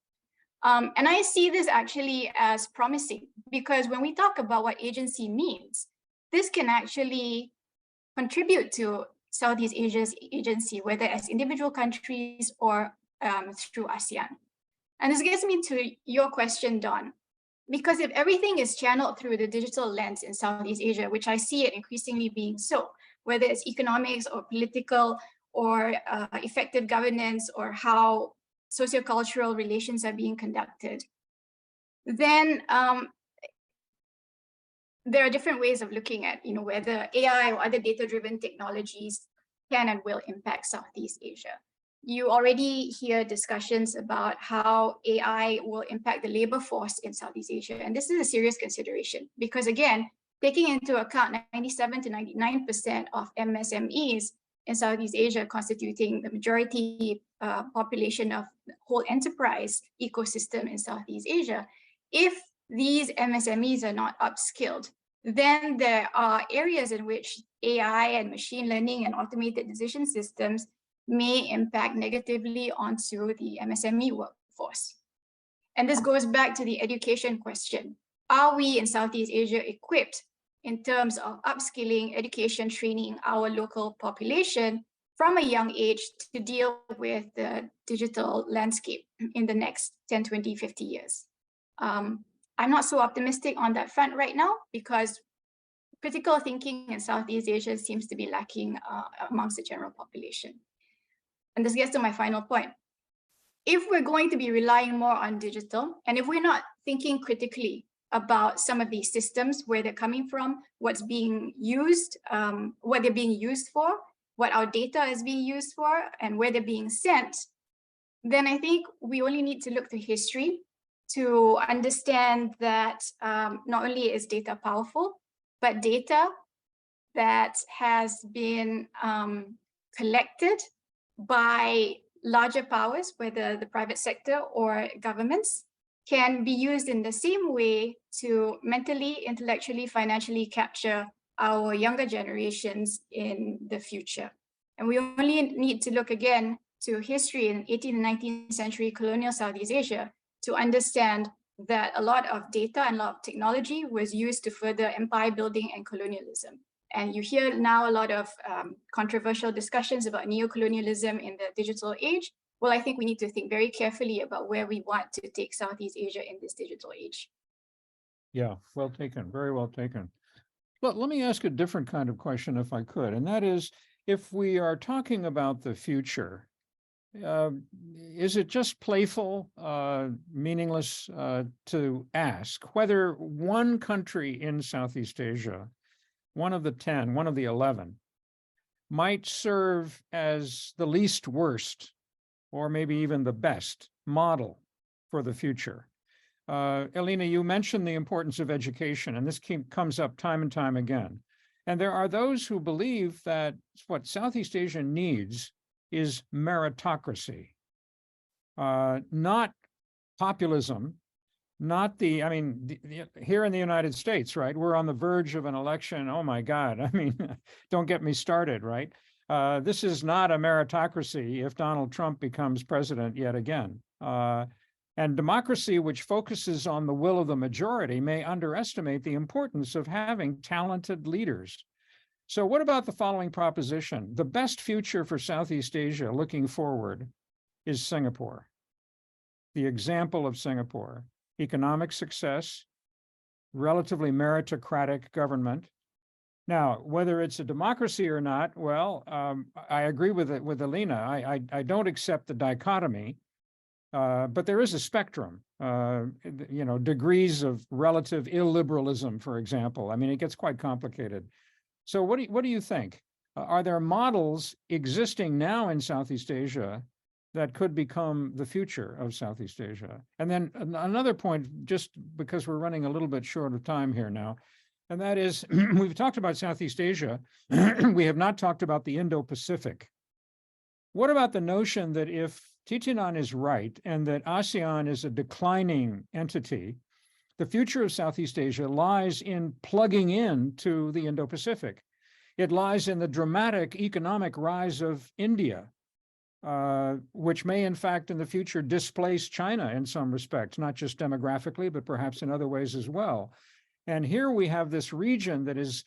Speaker 5: And I see this actually as promising, because when we talk about what agency means, this can actually contribute to Southeast Asia's agency, whether as individual countries or through ASEAN. And this gets me to your question, Don, because if everything is channeled through the digital lens in Southeast Asia, which I see it increasingly being so, whether it's economics or political or effective governance or how sociocultural relations are being conducted, then there are different ways of looking at whether AI or other data-driven technologies can and will impact Southeast Asia. You already hear discussions about how AI will impact the labor force in Southeast Asia. And this is a serious consideration because, again, taking into account 97 to 99% of MSMEs in Southeast Asia constituting the majority population of the whole enterprise ecosystem in Southeast Asia, if these MSMEs are not upskilled, then there are areas in which AI and machine learning and automated decision systems may impact negatively onto the MSME workforce. And this goes back to the education question. Are we in Southeast Asia equipped in terms of upskilling, education, training our local population from a young age to deal with the digital landscape in the next 10, 20, 50 years? I'm not so optimistic on that front right now because critical thinking in Southeast Asia seems to be lacking amongst the general population. And this gets to my final point. If we're going to be relying more on digital, and if we're not thinking critically about some of these systems, where they're coming from, what's being used, what they're being used for, what our data is being used for, and where they're being sent, then I think we only need to look to history to understand that not only is data powerful, but data that has been collected by larger powers, whether the private sector or governments, can be used in the same way to mentally, intellectually, financially capture our younger generations in the future. And we only need to look again to history in 18th and 19th century colonial Southeast Asia to understand that a lot of data and a lot of technology was used to further empire building and colonialism. And you hear now a lot of controversial discussions about neocolonialism in the digital age. Well, I think we need to think very carefully about where we want to take Southeast Asia in this digital age.
Speaker 2: Yeah, well taken, very well taken. But let me ask a different kind of question if I could, and that is, if we are talking about the future, is it just playful, meaningless to ask whether one country in Southeast Asia, one of the 10, one of the 11, might serve as the least worst, or maybe even the best model for the future? Elena, you mentioned the importance of education, and this comes up time and time again. And there are those who believe that what Southeast Asia needs is meritocracy, not populism, not here in the United States, right? We're on the verge of an election. Oh my God, I mean, don't get me started, right? This is not a meritocracy if Donald Trump becomes president yet again. And democracy, which focuses on the will of the majority, may underestimate the importance of having talented leaders. So what about the following proposition? The best future for Southeast Asia looking forward is Singapore. The example of Singapore: economic success, relatively meritocratic government. Now, whether it's a democracy or not, well, I agree with Alina. I don't accept the dichotomy. But there is a spectrum, degrees of relative illiberalism, for example. I mean, it gets quite complicated. So what do you think? Are there models existing now in Southeast Asia that could become the future of Southeast Asia? And then another point, just because we're running a little bit short of time here now, and that is, we've talked about Southeast Asia. We have not talked about the Indo-Pacific. What about the notion that if Titinan is right, and that ASEAN is a declining entity, the future of Southeast Asia lies in plugging into the Indo-Pacific. It lies in the dramatic economic rise of India, which may in fact in the future displace China in some respects, not just demographically, but perhaps in other ways as well. And here we have this region that is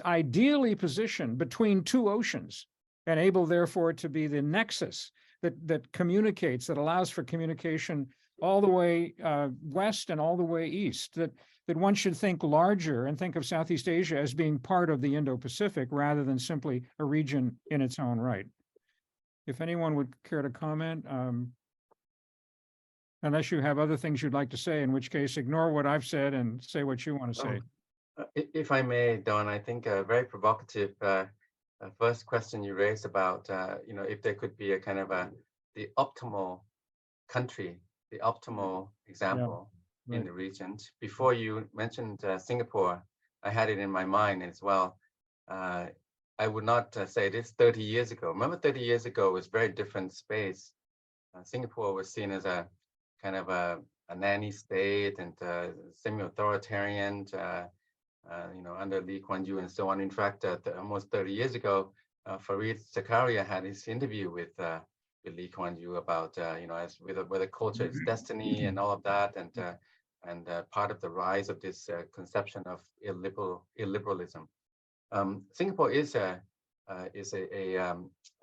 Speaker 2: ideally positioned between two oceans, and able therefore to be the nexus that communicates, that allows for communication all the way west and all the way east, that one should think larger and think of Southeast Asia as being part of the Indo-Pacific rather than simply a region in its own right. If anyone would care to comment, unless you have other things you'd like to say, in which case ignore what I've said and say what you want to say.
Speaker 3: If I may, Don, I think a very provocative first question you raised about, if there could be a kind of the optimal country, the optimal example in the region. Before you mentioned Singapore, I had it in my mind as well. I would not say this 30 years ago. Remember 30 years ago, it was a very different space. Singapore was seen as a kind of a nanny state and semi-authoritarian, under Lee Kuan Yew and so on. In fact, almost 30 years ago, Fareed Zakaria had his interview with Lee Kuan Yew about, as where the culture is destiny and all of that, and part of the rise of this conception of illiberalism. Singapore is a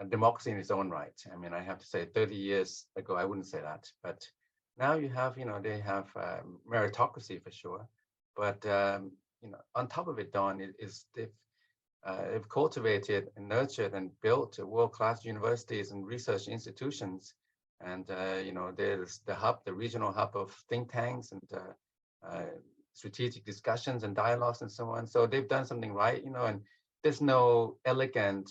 Speaker 3: democracy in its own right. I mean, I have to say, 30 years ago, I wouldn't say that, but now you have, they have meritocracy for sure, but on top of it, Don, they've cultivated and nurtured and built world-class universities and research institutions, and there's the regional hub of think tanks and strategic discussions and dialogues and so on. So they've done something right, and there's no elegant,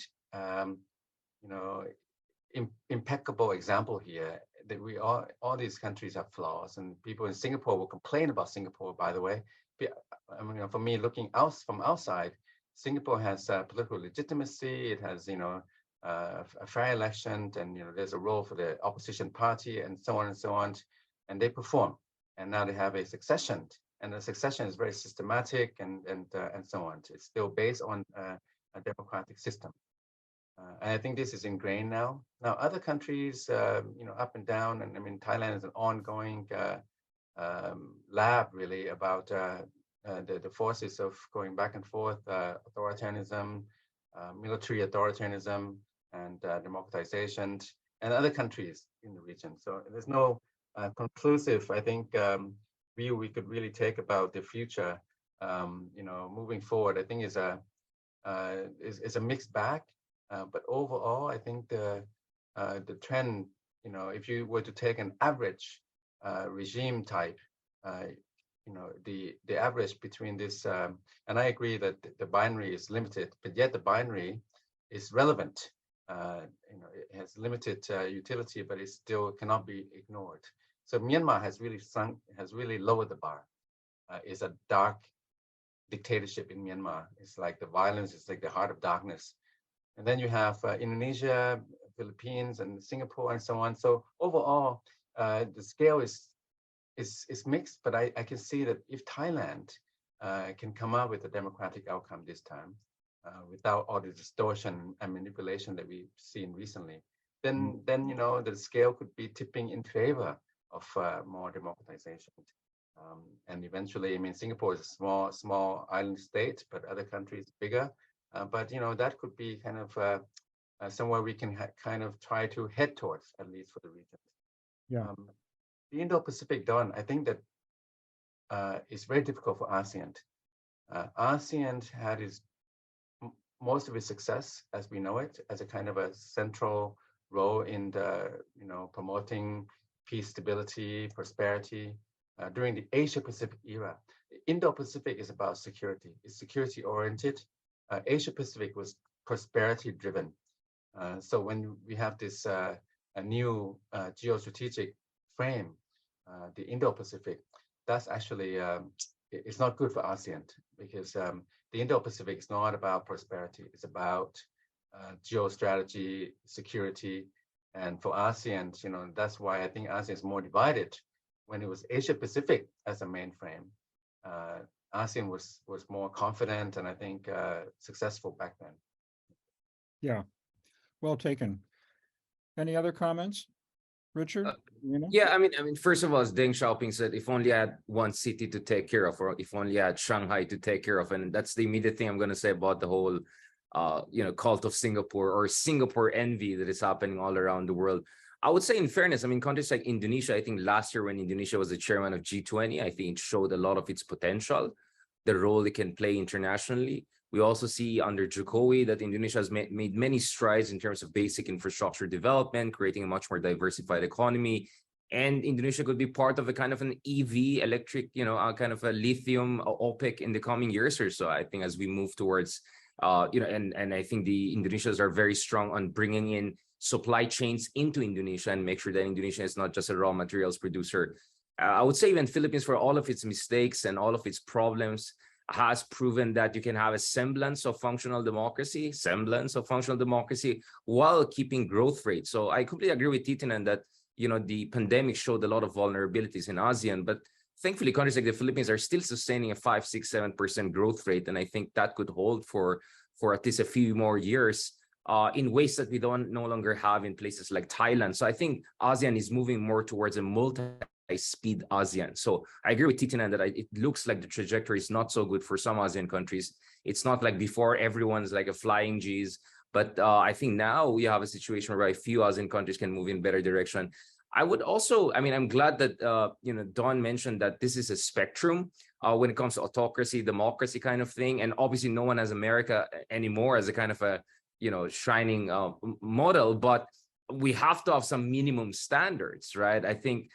Speaker 3: impeccable example here. That all these countries have flaws, and people in Singapore will complain about Singapore, by the way. I mean, for me, looking out from outside, Singapore has political legitimacy. It has, a fair election, and there's a role for the opposition party, and so on and so on, and they perform. And now they have a succession, and the succession is very systematic, and so on. It's still based on a democratic system, and I think this is ingrained now. Now, other countries, up and down, and I mean, Thailand is an ongoing lab really about the forces of going back and forth, authoritarianism, military authoritarianism, and democratization, and other countries in the region. So there's no conclusive, I think, view we could really take about the future, moving forward, I think is a mixed bag. But overall, I think the trend, if you were to take an average regime type, the average between this, and I agree that the binary is limited, but yet the binary is relevant. It has limited utility, but it still cannot be ignored. So Myanmar has really lowered the bar. It's a dark dictatorship in Myanmar. It's like the violence, it's like the heart of darkness. And then you have Indonesia, Philippines, and Singapore, and so on. So overall, the scale is mixed, but I can see that if Thailand can come up with a democratic outcome this time, without all the distortion and manipulation that we've seen recently, then the scale could be tipping in favor of more democratization. And eventually, I mean, Singapore is a small island state, but other countries bigger. But that could be kind of somewhere we can kind of try to head towards, at least for the region.
Speaker 2: Yeah.
Speaker 3: The Indo-Pacific, Don, I think that it's very difficult for ASEAN. ASEAN had most of its success, as we know it, as a kind of a central role in the promoting peace, stability, prosperity during the Asia-Pacific era. Indo-Pacific is about security. It's security-oriented. Asia-Pacific was prosperity-driven. So when we have this a new geostrategic frame, the Indo-Pacific, that's actually it's not good for ASEAN, because the Indo-Pacific is not about prosperity. It's about geostrategy, security, and for ASEAN, that's why I think ASEAN is more divided. When it was Asia-Pacific as a main frame, ASEAN was more confident and I think successful back then.
Speaker 2: Yeah, well taken. Any other comments, Richard?
Speaker 4: Yeah, I mean, first of all, as Deng Xiaoping said, if only I had one city to take care of, or if only I had Shanghai to take care of, and that's the immediate thing I'm going to say about the whole, cult of Singapore or Singapore envy that is happening all around the world. I would say, in fairness, I mean, countries like Indonesia, I think last year when Indonesia was the chairman of G20, I think it showed a lot of its potential, the role it can play internationally. We also see under Jokowi that Indonesia has made many strides in terms of basic infrastructure development, creating a much more diversified economy. And Indonesia could be part of a kind of an EV, electric, kind of a lithium OPEC in the coming years or so. I think as we move towards, and I think the Indonesians are very strong on bringing in supply chains into Indonesia and make sure that Indonesia is not just a raw materials producer. I would say even Philippines, for all of its mistakes and all of its problems, has proven that you can have a semblance of functional democracy while keeping growth rates. So I completely agree with Titinan that, the pandemic showed a lot of vulnerabilities in ASEAN, but thankfully countries like the Philippines are still sustaining a 5, 6, 7% growth rate. And I think that could hold for at least a few more years in ways that we no longer have in places like Thailand. So I think ASEAN is moving more towards a multi-speed ASEAN. So I agree with Titinan that it looks like the trajectory is not so good for some ASEAN countries. It's not like before everyone's like a flying G's, but I think now we have a situation where a few ASEAN countries can move in better direction. I would also, I'm glad that, Don mentioned that this is a spectrum when it comes to autocracy, democracy kind of thing. And obviously no one has America anymore as a kind of a, shining model, but we have to have some minimum standards, right? I think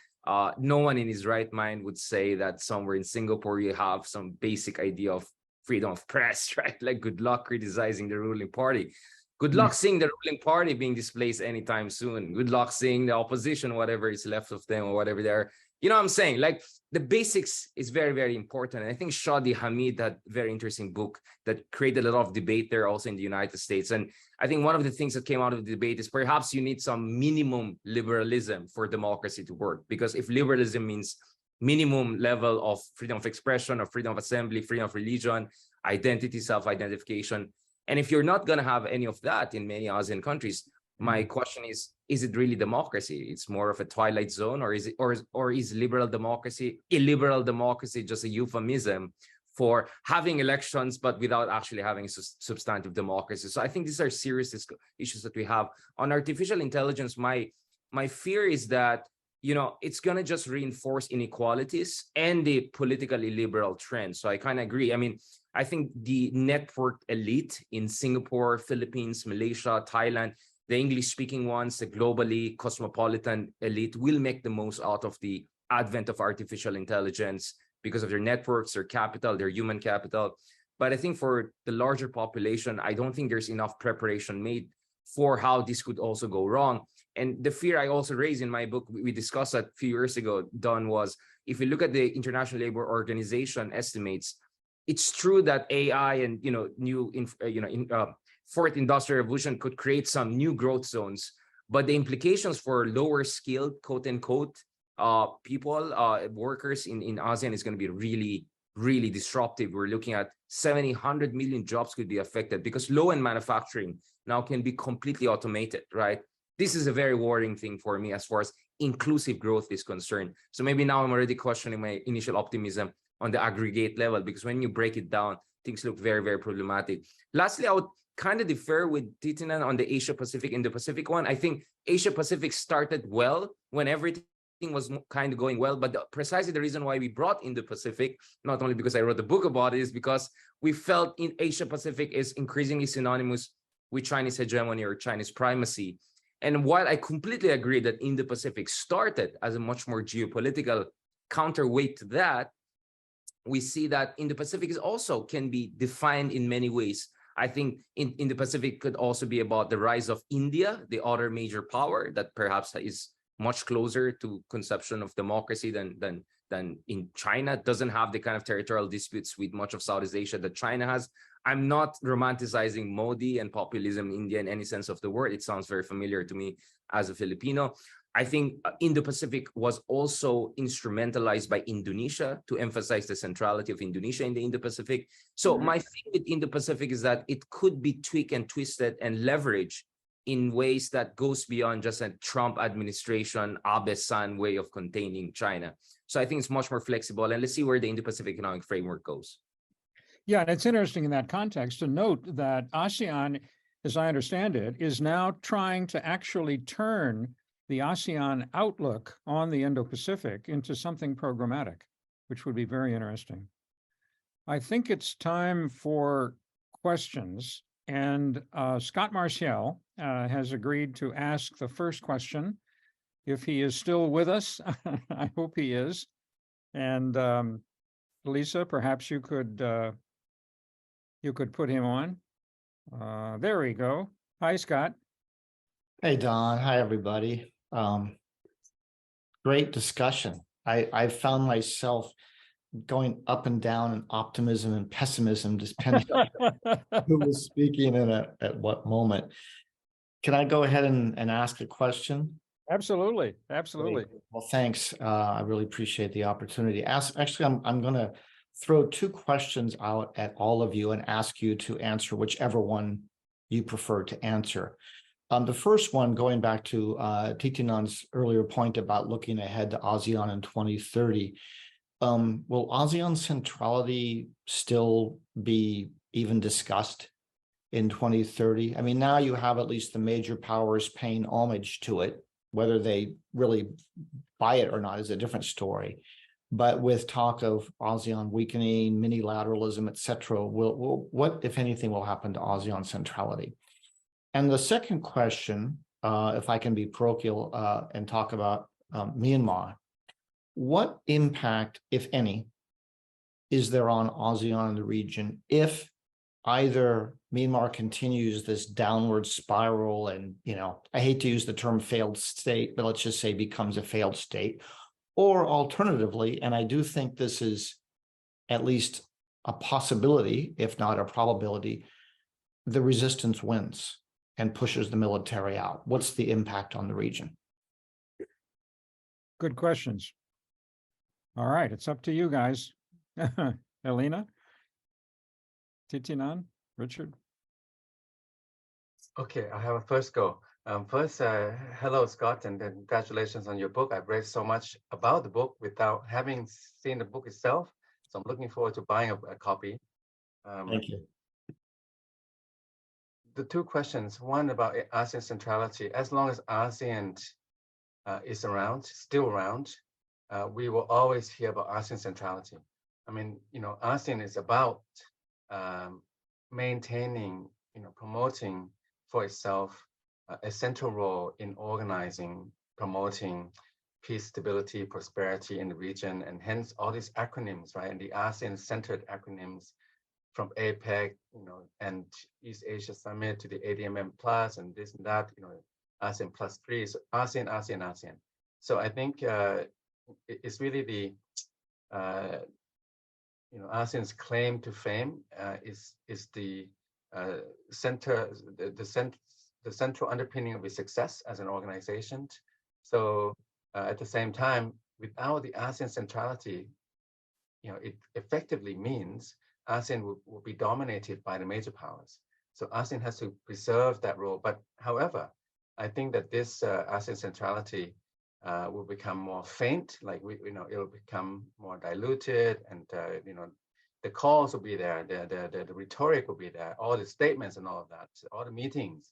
Speaker 4: no one in his right mind would say that somewhere in Singapore you have some basic idea of freedom of press, right? Like, good luck criticizing the ruling party. Good luck seeing the ruling party being displaced anytime soon. Good luck seeing the opposition, whatever is left of them or whatever they're, what I'm saying? Like, the basics is very, very important. And I think Shadi Hamid had a very interesting book that created a lot of debate there also in the United States. And I think one of the things that came out of the debate is perhaps you need some minimum liberalism for democracy to work. Because if liberalism means minimum level of freedom of expression or freedom of assembly, freedom of religion, identity, self-identification, and if you're not going to have any of that in many ASEAN countries, my question is it really democracy? It's more of a twilight zone, or is it, or is liberal democracy, illiberal democracy, just a euphemism for having elections, but without actually having substantive democracy? So I think these are serious issues that we have on artificial intelligence. My fear is that, it's going to just reinforce inequalities and the politically liberal trend. So I kind of agree. I mean, I think the networked elite in Singapore, Philippines, Malaysia, Thailand, the English-speaking ones, the globally cosmopolitan elite will make the most out of the advent of artificial intelligence because of their networks, their capital, their human capital. But I think for the larger population, I don't think there's enough preparation made for how this could also go wrong. And the fear I also raised in my book, we discussed that a few years ago, Don, was if you look at the International Labor Organization estimates, it's true that AI and fourth industrial revolution could create some new growth zones, but the implications for lower skilled, quote unquote, people, workers in ASEAN is going to be really, really disruptive. We're looking at 70, 100 million jobs could be affected because low-end manufacturing now can be completely automated, right? This is a very worrying thing for me as far as inclusive growth is concerned. So maybe now I'm already questioning my initial optimism on the aggregate level, because when you break it down, things look very, very problematic. Lastly, I would kind of differ with Titinan on the Asia-Pacific, Indo-Pacific one. I think Asia-Pacific started well when everything was kind of going well, but precisely the reason why we brought Indo-Pacific, not only because I wrote a book about it, is because we felt in Asia-Pacific is increasingly synonymous with Chinese hegemony or Chinese primacy. And while I completely agree that Indo-Pacific started as a much more geopolitical counterweight to that, we see that Indo-Pacific is also can be defined in many ways. I think in the Pacific could also be about the rise of India, the other major power that perhaps is much closer to conception of democracy than in China. It doesn't have the kind of territorial disputes with much of Southeast Asia that China has. I'm not romanticizing Modi and populism in India in any sense of the word. It sounds very familiar to me as a Filipino. I think Indo-Pacific was also instrumentalized by Indonesia to emphasize the centrality of Indonesia in the Indo-Pacific. So my thing with Indo-Pacific is that it could be tweaked and twisted and leveraged in ways that goes beyond just a Trump administration, Abe-san way of containing China. So I think it's much more flexible, and let's see where the Indo-Pacific economic framework goes.
Speaker 2: Yeah, and it's interesting in that context to note that ASEAN, as I understand it, is now trying to actually turn the ASEAN outlook on the Indo-Pacific into something programmatic, which would be very interesting. I think it's time for questions, and Scott Marcial has agreed to ask the first question. If he is still with us, I hope he is. And Lisa, perhaps you could put him on. There we go. Hi, Scott.
Speaker 6: Hey, Don. Hi, everybody. Great discussion. I found myself going up and down in optimism and pessimism, depending on who was speaking and at what moment. Can I go ahead and ask a question?
Speaker 2: Absolutely. Absolutely.
Speaker 6: Great. Well, thanks. I really appreciate the opportunity. Actually, I'm going to throw two questions out at all of you and ask you to answer whichever one you prefer to answer. The first one, going back to Titinan's earlier point about looking ahead to ASEAN in 2030, will ASEAN centrality still be even discussed in 2030? I mean, now you have at least the major powers paying homage to it. Whether they really buy it or not is a different story. But with talk of ASEAN weakening, minilateralism, et cetera, what, if anything, will happen to ASEAN centrality? And the second question, if I can be parochial and talk about Myanmar, what impact, if any, is there on ASEAN in the region if either Myanmar continues this downward spiral and, I hate to use the term failed state, but let's just say becomes a failed state, or alternatively, and I do think this is at least a possibility, if not a probability, the resistance wins and pushes the military out. What's the impact on the region?
Speaker 2: Good questions. All right, it's up to you guys. Elena? Titinan, Richard.
Speaker 3: Okay, I have a first go. First, hello, Scott, and congratulations on your book. I've read so much about the book without having seen the book itself, so I'm looking forward to buying a copy.
Speaker 6: Thank you.
Speaker 3: The two questions, one about ASEAN centrality. As long as ASEAN is around, still around, we will always hear about ASEAN centrality. I mean, ASEAN is about maintaining, promoting for itself a central role in organizing, promoting peace, stability, prosperity in the region, and hence all these acronyms, right? And the ASEAN-centered acronyms from APEC, and East Asia Summit to the ADMM Plus and this and that, ASEAN +3, so ASEAN, ASEAN, ASEAN. So I think it's really the ASEAN's claim to fame is the central underpinning of its success as an organization. So at the same time, without the ASEAN centrality, it effectively means ASEAN will be dominated by the major powers. So ASEAN has to preserve that role. But however, I think that this ASEAN centrality will become more faint, like it'll become more diluted, and the calls will be there, the rhetoric will be there, all the statements and all of that, all the meetings.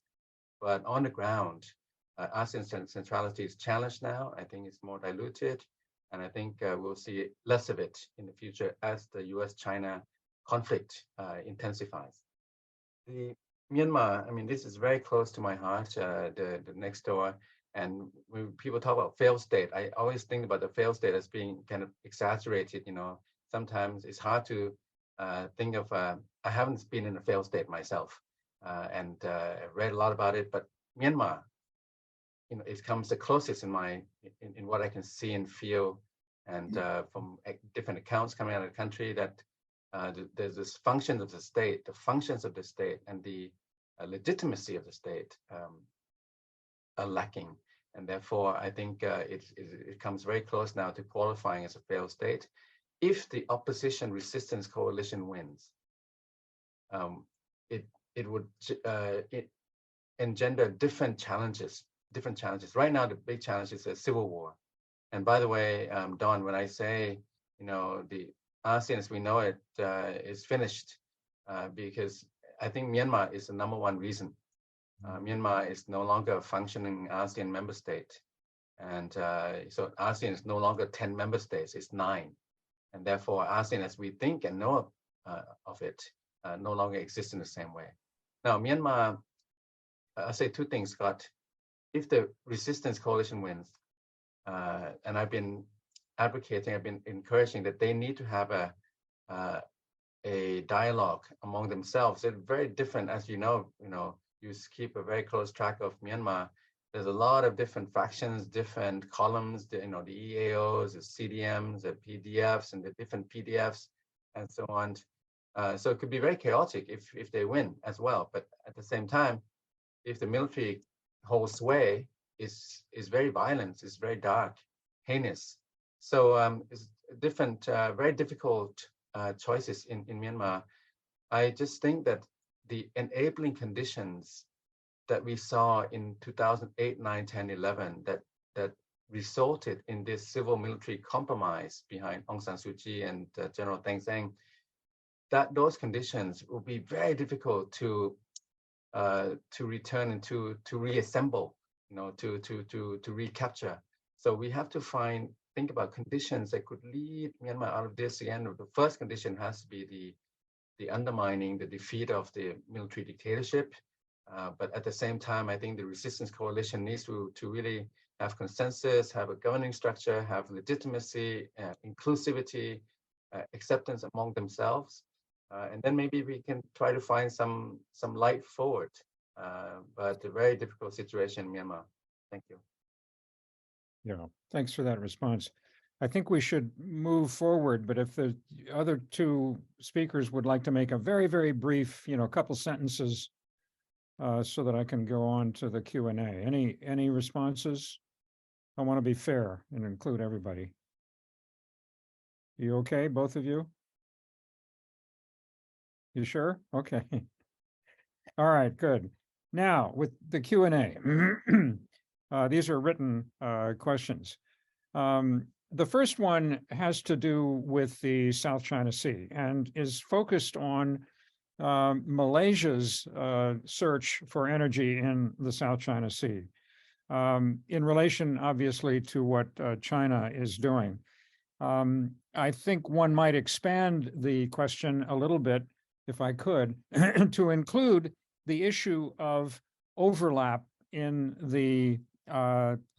Speaker 3: But on the ground, ASEAN centrality is challenged now. I think it's more diluted, and I think we'll see less of it in the future as the US-China conflict intensifies. The Myanmar, I mean, this is very close to my heart, the next door. And when people talk about failed state, I always think about the failed state as being kind of exaggerated. Sometimes it's hard to think of, I haven't been in a failed state myself, and I've read a lot about it, but Myanmar, it comes the closest in what I can see and feel, and from different accounts coming out of the country, that there's this function of the state, the functions of the state and the legitimacy of the state are lacking. And therefore, I think it comes very close now to qualifying as a failed state. If the opposition resistance coalition wins, it would engender different challenges. Right now, the big challenge is a civil war. And by the way, Don, when I say, the ASEAN as we know it is finished, because I think Myanmar is the #1 reason. Myanmar is no longer a functioning ASEAN member state. And so ASEAN is no longer 10 member states, it's 9. And therefore ASEAN as we think and know of it no longer exists in the same way. Now Myanmar, I'll say 2 things, Scott. If the resistance coalition wins, and I've been advocating, I've been encouraging that they need to have a dialogue among themselves. They're very different, as you know, you keep a very close track of Myanmar. There's a lot of different factions, different columns, the EAOs, the CDMs, the PDFs, and the different PDFs, and so on. So it could be very chaotic if they win as well. But at the same time, if the military holds sway, is very violent, it's very dark, heinous. So it's different, very difficult choices in Myanmar. I just think that the enabling conditions that we saw in 2008, 9, 10, 11, that resulted in this civil military compromise behind Aung San Suu Kyi and General Thein Sein, that those conditions will be very difficult to return and to reassemble, to recapture. So we have to think about conditions that could lead Myanmar out of this. Again, the first condition has to be the undermining, the defeat of the military dictatorship. But at the same time, I think the resistance coalition needs to really have consensus, have a governing structure, have legitimacy, inclusivity, acceptance among themselves. And then maybe we can try to find some light forward. But a very difficult situation in Myanmar. Thank you.
Speaker 2: Yeah, thanks for that response. I think we should move forward, but if the other 2 speakers would like to make a very, very brief, couple sentences so that I can go on to the Q&A. Any responses? I want to be fair and include everybody. You okay, both of you? You sure? Okay. All right, good. Now with the Q&A, these are written questions. The first one has to do with the South China Sea and is focused on Malaysia's search for energy in the South China Sea. in relation, obviously, to what China is doing. I think one might expand the question a little bit, if I could, to include the issue of overlap in the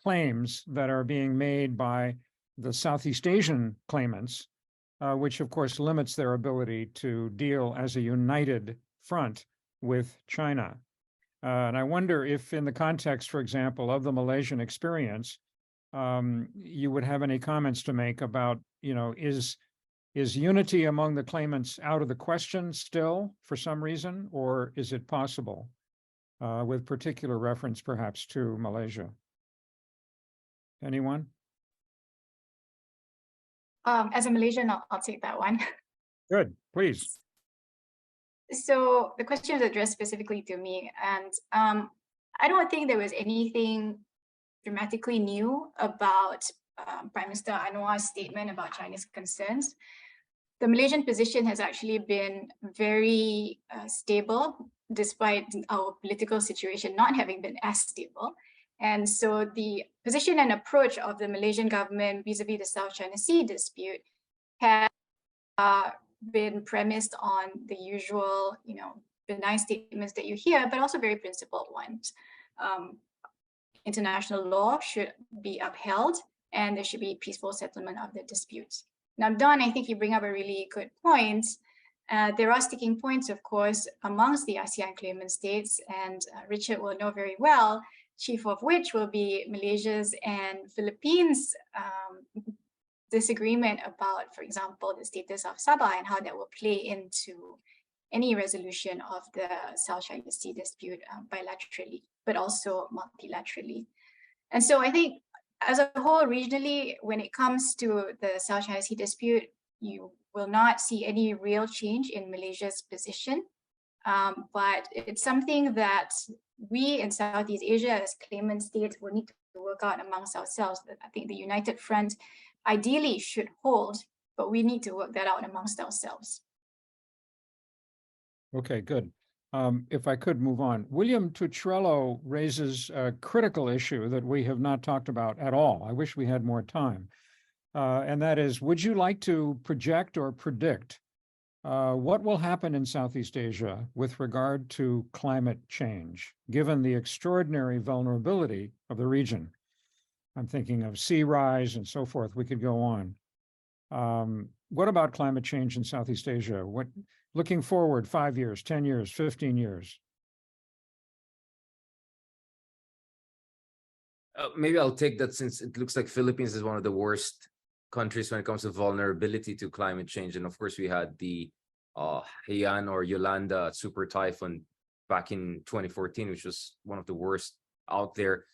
Speaker 2: claims that are being made by the Southeast Asian claimants, which of course limits their ability to deal as a united front with China. And I wonder if in the context, for example, of the Malaysian experience, you would have any comments to make about, is unity among the claimants out of the question still for some reason, or is it possible, with particular reference perhaps to Malaysia? Anyone?
Speaker 5: As a Malaysian, I'll take that one.
Speaker 2: Good, please.
Speaker 5: So the question is addressed specifically to me, and I don't think there was anything dramatically new about Prime Minister Anwar's statement about China's concerns. The Malaysian position has actually been very stable, despite our political situation not having been as stable. And so the position and approach of the Malaysian government vis-a-vis the South China Sea dispute has been premised on the usual, benign statements that you hear, but also very principled ones. International law should be upheld, and there should be peaceful settlement of the disputes. Now, Don, I think you bring up a really good point. There are sticking points, of course, amongst the ASEAN claimant states, and Richard will know very well, chief of which will be Malaysia's and Philippines' disagreement about, for example, the status of Sabah and how that will play into any resolution of the South China Sea dispute bilaterally, but also multilaterally. And so I think as a whole, regionally, when it comes to the South China Sea dispute, you will not see any real change in Malaysia's position. But it's something that we in Southeast Asia as claimant states will need to work out amongst ourselves. I think the united front ideally should hold, but we need to work that out amongst ourselves.
Speaker 2: Okay, good. If I could move on. William Tucciarello raises a critical issue that we have not talked about at all. I wish we had more time. And that is, would you like to project or predict what will happen in Southeast Asia with regard to climate change, given the extraordinary vulnerability of the region? I'm thinking of sea rise and so forth. We could go on. What about climate change in Southeast Asia? Looking forward 5 years, 10 years, 15 years?
Speaker 4: Maybe I'll take that, since it looks like Philippines is one of the worst countries when it comes to vulnerability to climate change. And of course, we had the Haiyan or Yolanda super typhoon back in 2014, which was one of the worst out there.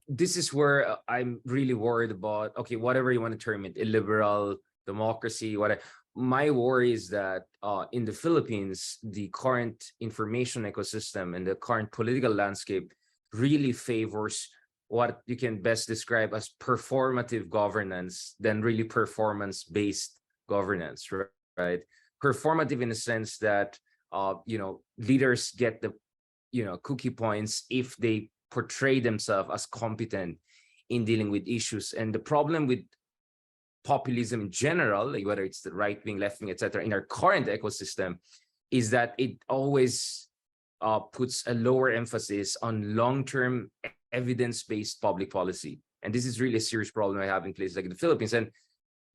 Speaker 4: This is where I'm really worried about, okay, whatever you want to term it, illiberal democracy, whatever. My worry is that in the Philippines, the current information ecosystem and the current political landscape really favors what you can best describe as performative governance than really performance-based governance, right? Performative in the sense that, leaders get the, cookie points if they portray themselves as competent in dealing with issues. And the problem with populism in general, like whether it's the right wing, left wing, etc., in our current ecosystem, is that it always puts a lower emphasis on long-term evidence-based public policy. And this is really a serious problem I have in places like the Philippines. And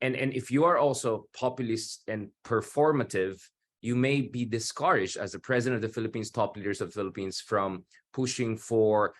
Speaker 4: if you are also populist and performative, you may be discouraged as the president of the Philippines, top leaders of the Philippines, from pushing for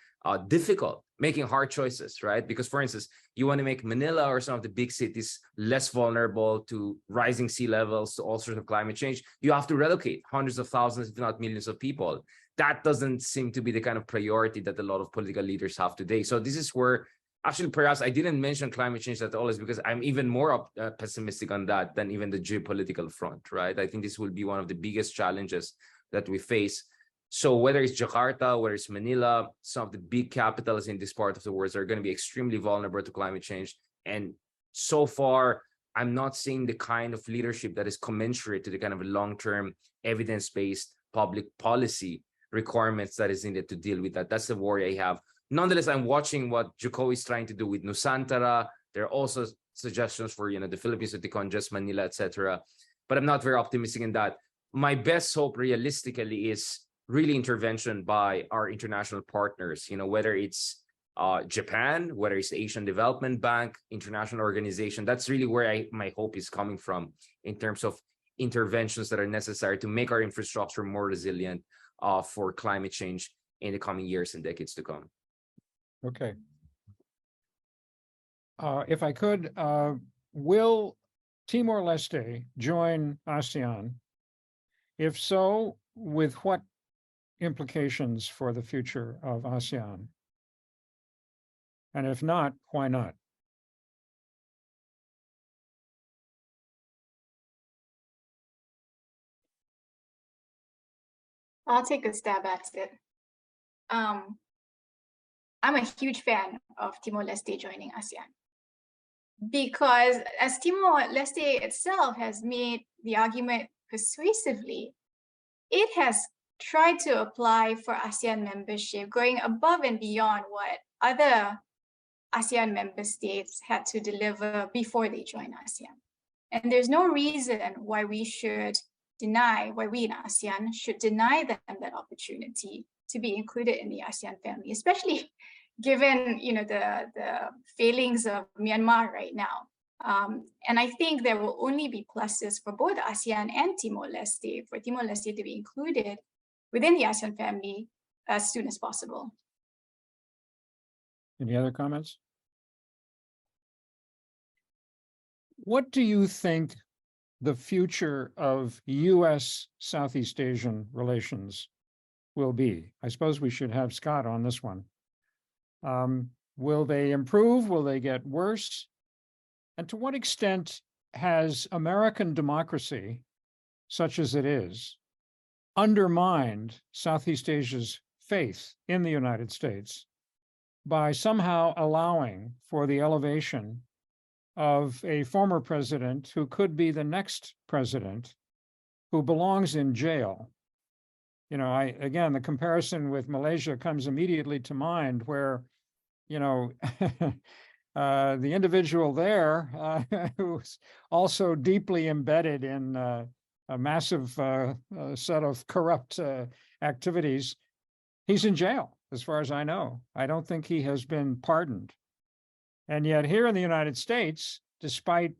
Speaker 4: making hard choices, right? Because, for instance, you want to make Manila or some of the big cities less vulnerable to rising sea levels, to all sorts of climate change. You have to relocate hundreds of thousands, if not millions of people. That doesn't seem to be the kind of priority that a lot of political leaders have today. So this is where, actually, perhaps I didn't mention climate change at all, is because I'm even more pessimistic on that than even the geopolitical front, right? I think this will be one of the biggest challenges that we face. So whether it's Jakarta, whether it's Manila, some of the big capitals in this part of the world are going to be extremely vulnerable to climate change. And so far, I'm not seeing the kind of leadership that is commensurate to the kind of long-term evidence-based public policy requirements that is needed to deal with that. That's the worry I have. nonetheless, I'm watching what Jokowi is trying to do with Nusantara. There are also suggestions for, the Philippines to decongest Manila, etc. But I'm not very optimistic in that. My best hope realistically is really intervention by our international partners, whether it's Japan, whether it's the Asian Development Bank, international organization. That's really where my hope is coming from in terms of interventions that are necessary to make our infrastructure more resilient for climate change in the coming years and decades to come.
Speaker 2: Okay. If I could, will Timor-Leste join ASEAN? If so, with what implications for the future of ASEAN? And if not, why not?
Speaker 5: I'll take a stab at it. I'm a huge fan of Timor-Leste joining ASEAN because as Timor-Leste itself has made the argument persuasively, it has tried to apply for ASEAN membership, going above and beyond what other ASEAN member states had to deliver before they joined ASEAN. And there's no reason why we in ASEAN should deny them that opportunity to be included in the ASEAN family, especially given the failings of Myanmar right now. And I think there will only be pluses for both ASEAN and Timor-Leste, for Timor-Leste to be included within the ASEAN family as soon as possible.
Speaker 2: Any other comments? What do you think the future of U.S. Southeast Asian relations will be? I suppose we should have Scott on this one. Will they improve? Will they get worse? And to what extent has American democracy, such as it is, undermined Southeast Asia's faith in the United States by somehow allowing for the elevation of a former president who could be the next president who belongs in jail? Again, the comparison with Malaysia comes immediately to mind where, the individual there who's also deeply embedded in a massive set of corrupt activities, he's in jail, as far as I know. I don't think he has been pardoned. And yet here in the United States, despite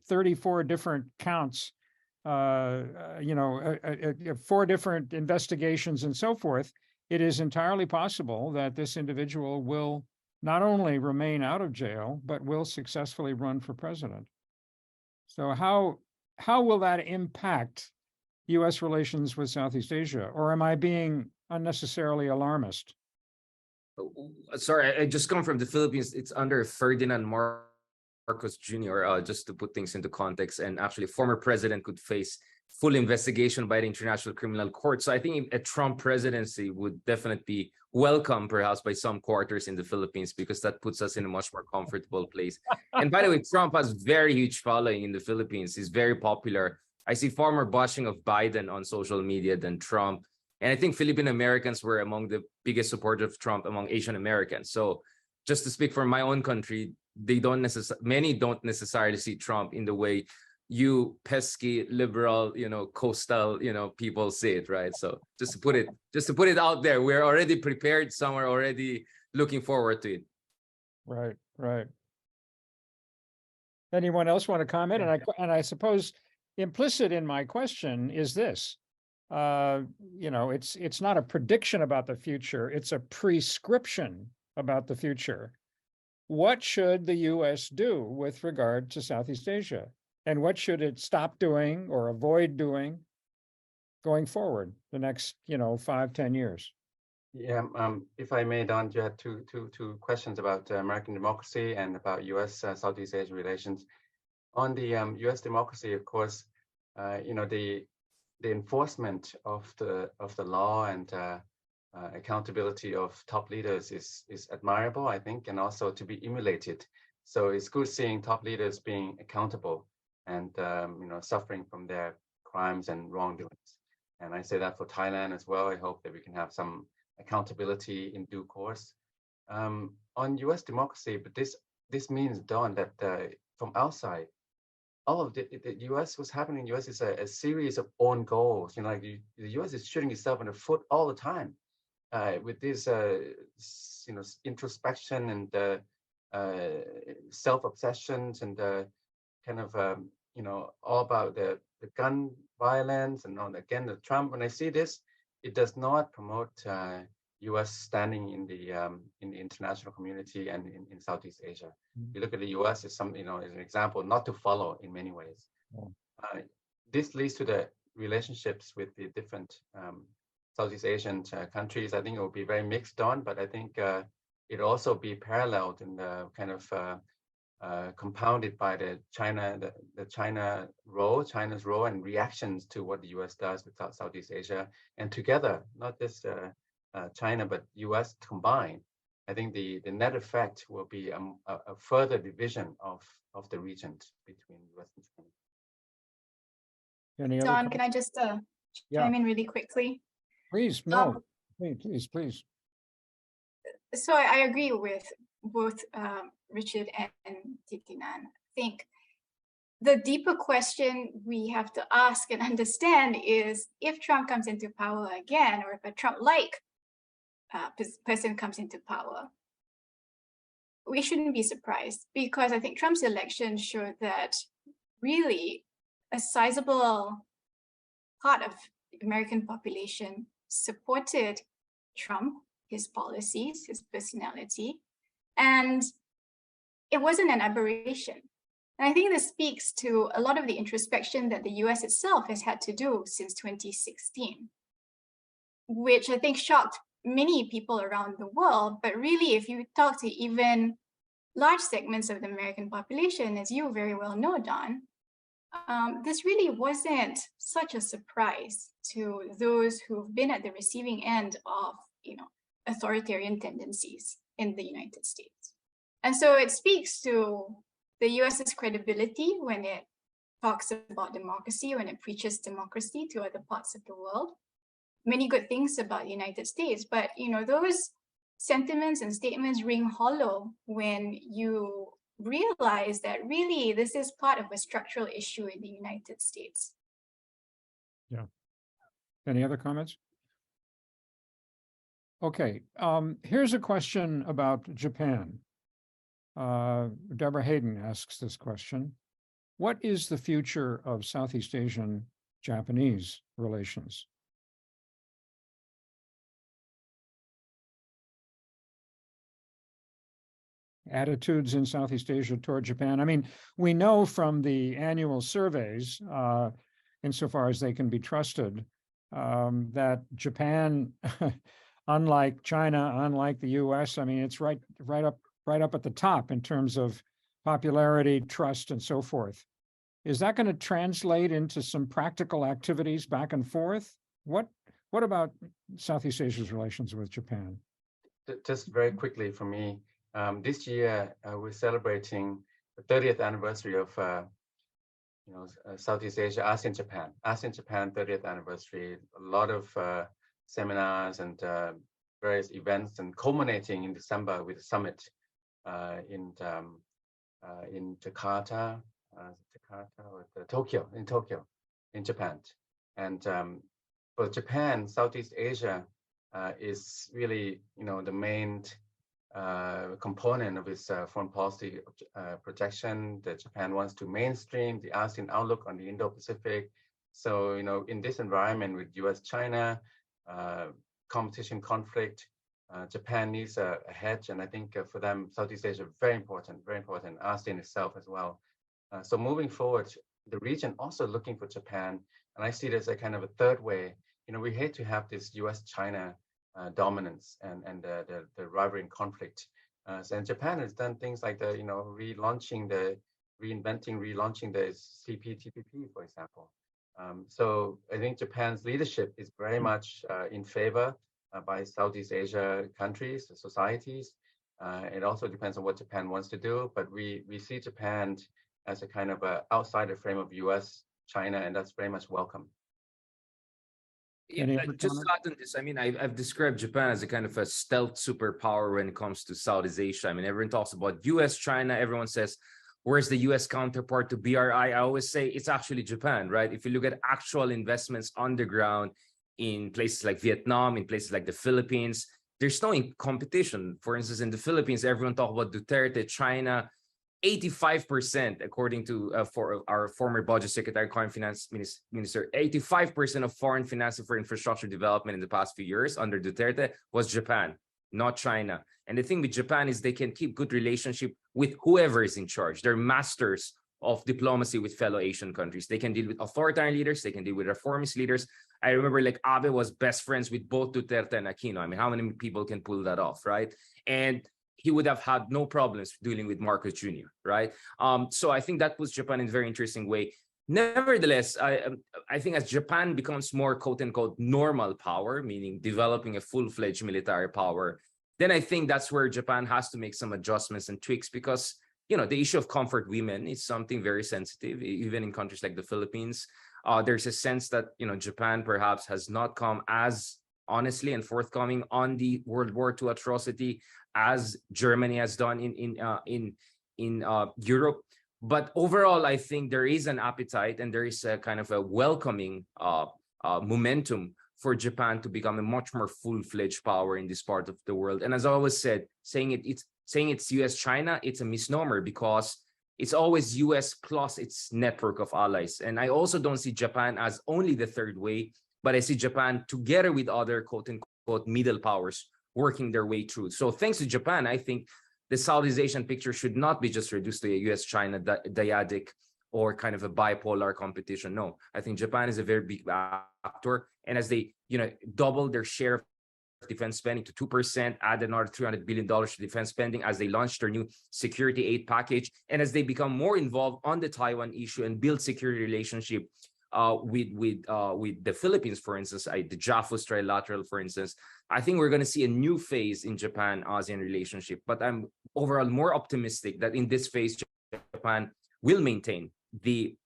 Speaker 2: 34 different counts, 4 different investigations and so forth, it is entirely possible that this individual will not only remain out of jail, but will successfully run for president. So how will that impact U.S. relations with Southeast Asia? Or am I being unnecessarily alarmist?
Speaker 4: Sorry, I just come from the Philippines. It's under Ferdinand Marcos Jr., just to put things into context. And actually, former president could face full investigation by the International Criminal Court. So I think a Trump presidency would definitely be welcome, perhaps, by some quarters in the Philippines, because that puts us in a much more comfortable place. And by the way, Trump has very huge following in the Philippines. He's very popular. I see far more bashing of Biden on social media than Trump. And I think Philippine Americans were among the biggest supporters of Trump among Asian Americans. So just to speak for my own country, many don't necessarily see Trump in the way you pesky liberal, coastal, people see it, right? So just to put it out there, we're already prepared. Some are already looking forward to it.
Speaker 2: Right. Anyone else want to comment? And I suppose implicit in my question is this. It's not a prediction about the future, it's a prescription about the future. What should the U.S. do with regard to Southeast Asia? And what should it stop doing or avoid doing going forward the next, 5-10 years?
Speaker 3: Yeah, if I may, Don, you had two questions about American democracy and about U.S. Southeast Asia relations. On the U.S. democracy, of course, the enforcement of the law and accountability of top leaders is admirable, I think, and also to be emulated. So it's good seeing top leaders being accountable and suffering from their crimes and wrongdoings. And I say that for Thailand as well. I hope that we can have some accountability in due course. On U.S. democracy, but this means, Don, that from outside, all of the U.S. what's happening in the U.S. is a series of own goals. Like the U.S. is shooting itself in the foot all the time with this, introspection and self-obsessions and kind of, all about the gun violence and again the Trump. When I see this, it does not promote U.S. standing in the international community and in Southeast Asia. You look at the U.S. as as an example not to follow in many ways. This leads to the relationships with the different Southeast Asian countries. I think it will be very mixed on, but I think it'll also be paralleled and kind of compounded by the China's role and reactions to what the U.S. does with Southeast Asia, and together, not just China but U.S. combined. I think the net effect will be a further division of the region between U.S. and China.
Speaker 5: Don, can I just chime in really quickly?
Speaker 2: Please, no, please.
Speaker 5: So I agree with both Richard and Titinan. I think the deeper question we have to ask and understand is, if Trump comes into power again, or if a Trump-like person comes into power, we shouldn't be surprised, because I think Trump's election showed that really a sizable part of the American population supported Trump, his policies, his personality, and it wasn't an aberration. And I think this speaks to a lot of the introspection that the US itself has had to do since 2016, which I think shocked many people around the world. But really, if you talk to even large segments of the American population, as you very well know, Don, this really wasn't such a surprise to those who've been at the receiving end of, authoritarian tendencies in the United States. And so it speaks to the US's credibility when it talks about democracy, when it preaches democracy to other parts of the world. Many good things about the United States, but those sentiments and statements ring hollow when you realize that really this is part of a structural issue in the United States.
Speaker 2: Yeah. Any other comments? Okay, here's a question about Japan. Deborah Hayden asks this question: what is the future of Southeast Asian Japanese relations? Attitudes in Southeast Asia toward Japan. I mean, we know from the annual surveys, insofar as they can be trusted, that Japan, unlike China, unlike the US, I mean, it's right up at the top in terms of popularity, trust, and so forth. Is that going to translate into some practical activities back and forth? What about Southeast Asia's relations with Japan?
Speaker 3: Just very quickly for me, this year we're celebrating the 30th anniversary of Southeast Asia, ASEAN-Japan 30th anniversary. A lot of seminars and various events, and culminating in December with a summit in Jakarta, or Tokyo, in Japan. And for Japan, Southeast Asia is really, the main component of its foreign policy projection. That Japan wants to mainstream the ASEAN outlook on the Indo-Pacific. So, in this environment with US-China, competition, conflict, Japan needs a hedge, and I think for them, Southeast Asia very important, ASEAN itself as well. So moving forward, the region also looking for Japan, and I see it as a kind of a third way. We hate to have this US-China dominance and the rivalry and conflict. And Japan has done things like the relaunching the CPTPP, for example. So I think Japan's leadership is very much in favor by Southeast Asia countries, societies. It also depends on what Japan wants to do, but we see Japan as a kind of outside the frame of US, China, and that's very much welcome.
Speaker 2: Any
Speaker 4: Yeah,
Speaker 2: other
Speaker 4: just
Speaker 2: comment?
Speaker 4: to add on this, I mean, I've described Japan as a kind of a stealth superpower when it comes to Southeast Asia. I mean, everyone talks about US, China, everyone says, where's the US counterpart to BRI? I always say it's actually Japan, right? If you look at actual investments on the ground in places like Vietnam, in places like the Philippines, there's no competition. For instance, in the Philippines, everyone talk about Duterte, China, 85%, according to for our former budget secretary, current finance minister, 85% of foreign financing for infrastructure development in the past few years under Duterte was Japan, not China. And the thing with Japan is they can keep good relationship with whoever is in charge. They're masters of diplomacy with fellow Asian countries. They can deal with authoritarian leaders. They can deal with reformist leaders. I remember like Abe was best friends with both Duterte and Aquino. I mean, how many people can pull that off, right? And he would have had no problems dealing with Marcos Jr., right? So I think that puts Japan in a very interesting way. Nevertheless, I think as Japan becomes more quote unquote normal power, meaning developing a full-fledged military power, then I think that's where Japan has to make some adjustments and tweaks because, you know, the issue of comfort women is something very sensitive, even in countries like the Philippines. There's a sense that, you know, Japan perhaps has not come as honestly and forthcoming on the World War II atrocity as Germany has done in Europe. But overall, I think there is an appetite and there is a kind of a welcoming momentum for Japan to become a much more full-fledged power in this part of the world. And as I always said, saying it's US China, it's a misnomer because it's always US plus its network of allies. And I also don't see Japan as only the third way, but I see Japan together with other quote unquote middle powers working their way through. So thanks to Japan, I think the Southeast Asian picture should not be just reduced to a US-China dyadic or kind of a bipolar competition. No, I think Japan is a very big actor. And as they, you know, double their share of defense spending to 2%, add another $300 billion to defense spending as they launch their new security aid package. And as they become more involved on the Taiwan issue and build security relationship with the Philippines, for instance, the Japhos trilateral, for instance, I think we're going to see a new phase in Japan-ASEAN relationship. But I'm overall more optimistic that in this phase, Japan will maintain the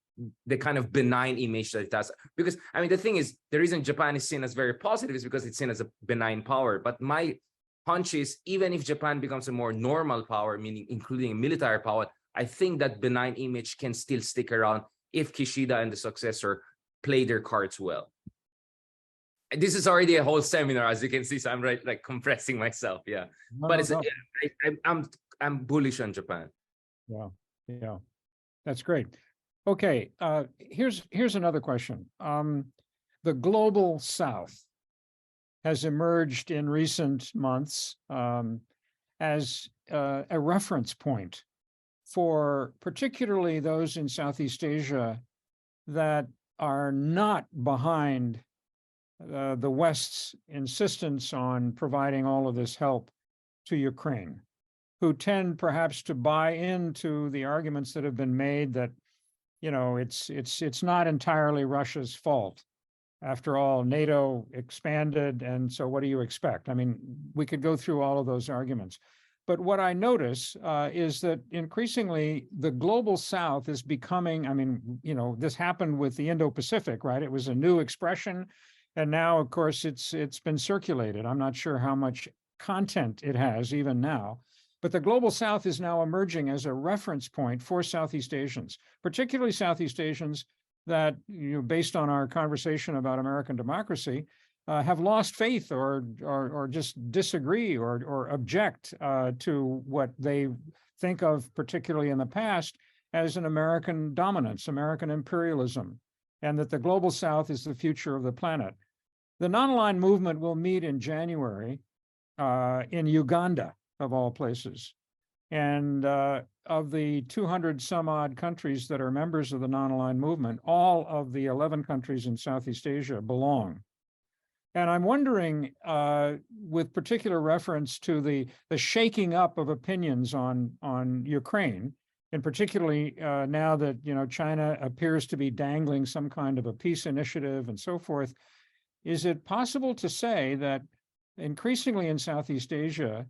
Speaker 4: kind of benign image that it has. Because, I mean, the thing is, the reason Japan is seen as very positive is because it's seen as a benign power. But my hunch is, even if Japan becomes a more normal power, meaning including a military power, I think that benign image can still stick around if Kishida and the successor play their cards well. This is already a whole seminar, as you can see, so I'm like compressing myself, yeah. But it's I'm bullish on Japan.
Speaker 2: Yeah, that's great. Okay, here's another question. The global South has emerged in recent months as a reference point for particularly those in Southeast Asia that are not behind the West's insistence on providing all of this help to Ukraine, who tend perhaps to buy into the arguments that have been made that, you know, it's not entirely Russia's fault. After all, NATO expanded, and so what do you expect? I mean, we could go through all of those arguments. But what I notice is that increasingly the global South is becoming, I mean, you know, this happened with the Indo-Pacific, right? It was a new expression. And now, of course, it's been circulated. I'm not sure how much content it has even now. But the global South is now emerging as a reference point for Southeast Asians, particularly Southeast Asians that, you know, based on our conversation about American democracy, have lost faith or just disagree or object to what they think of, particularly in the past, as an American dominance, American imperialism, and that the global South is the future of the planet. The non-aligned movement will meet in January in Uganda, of all places. And of the 200 some odd countries that are members of the non-aligned movement, all of the 11 countries in Southeast Asia belong. And I'm wondering, with particular reference to the shaking up of opinions on Ukraine, and particularly now that, you know, China appears to be dangling some kind of a peace initiative and so forth, is it possible to say that increasingly in Southeast Asia,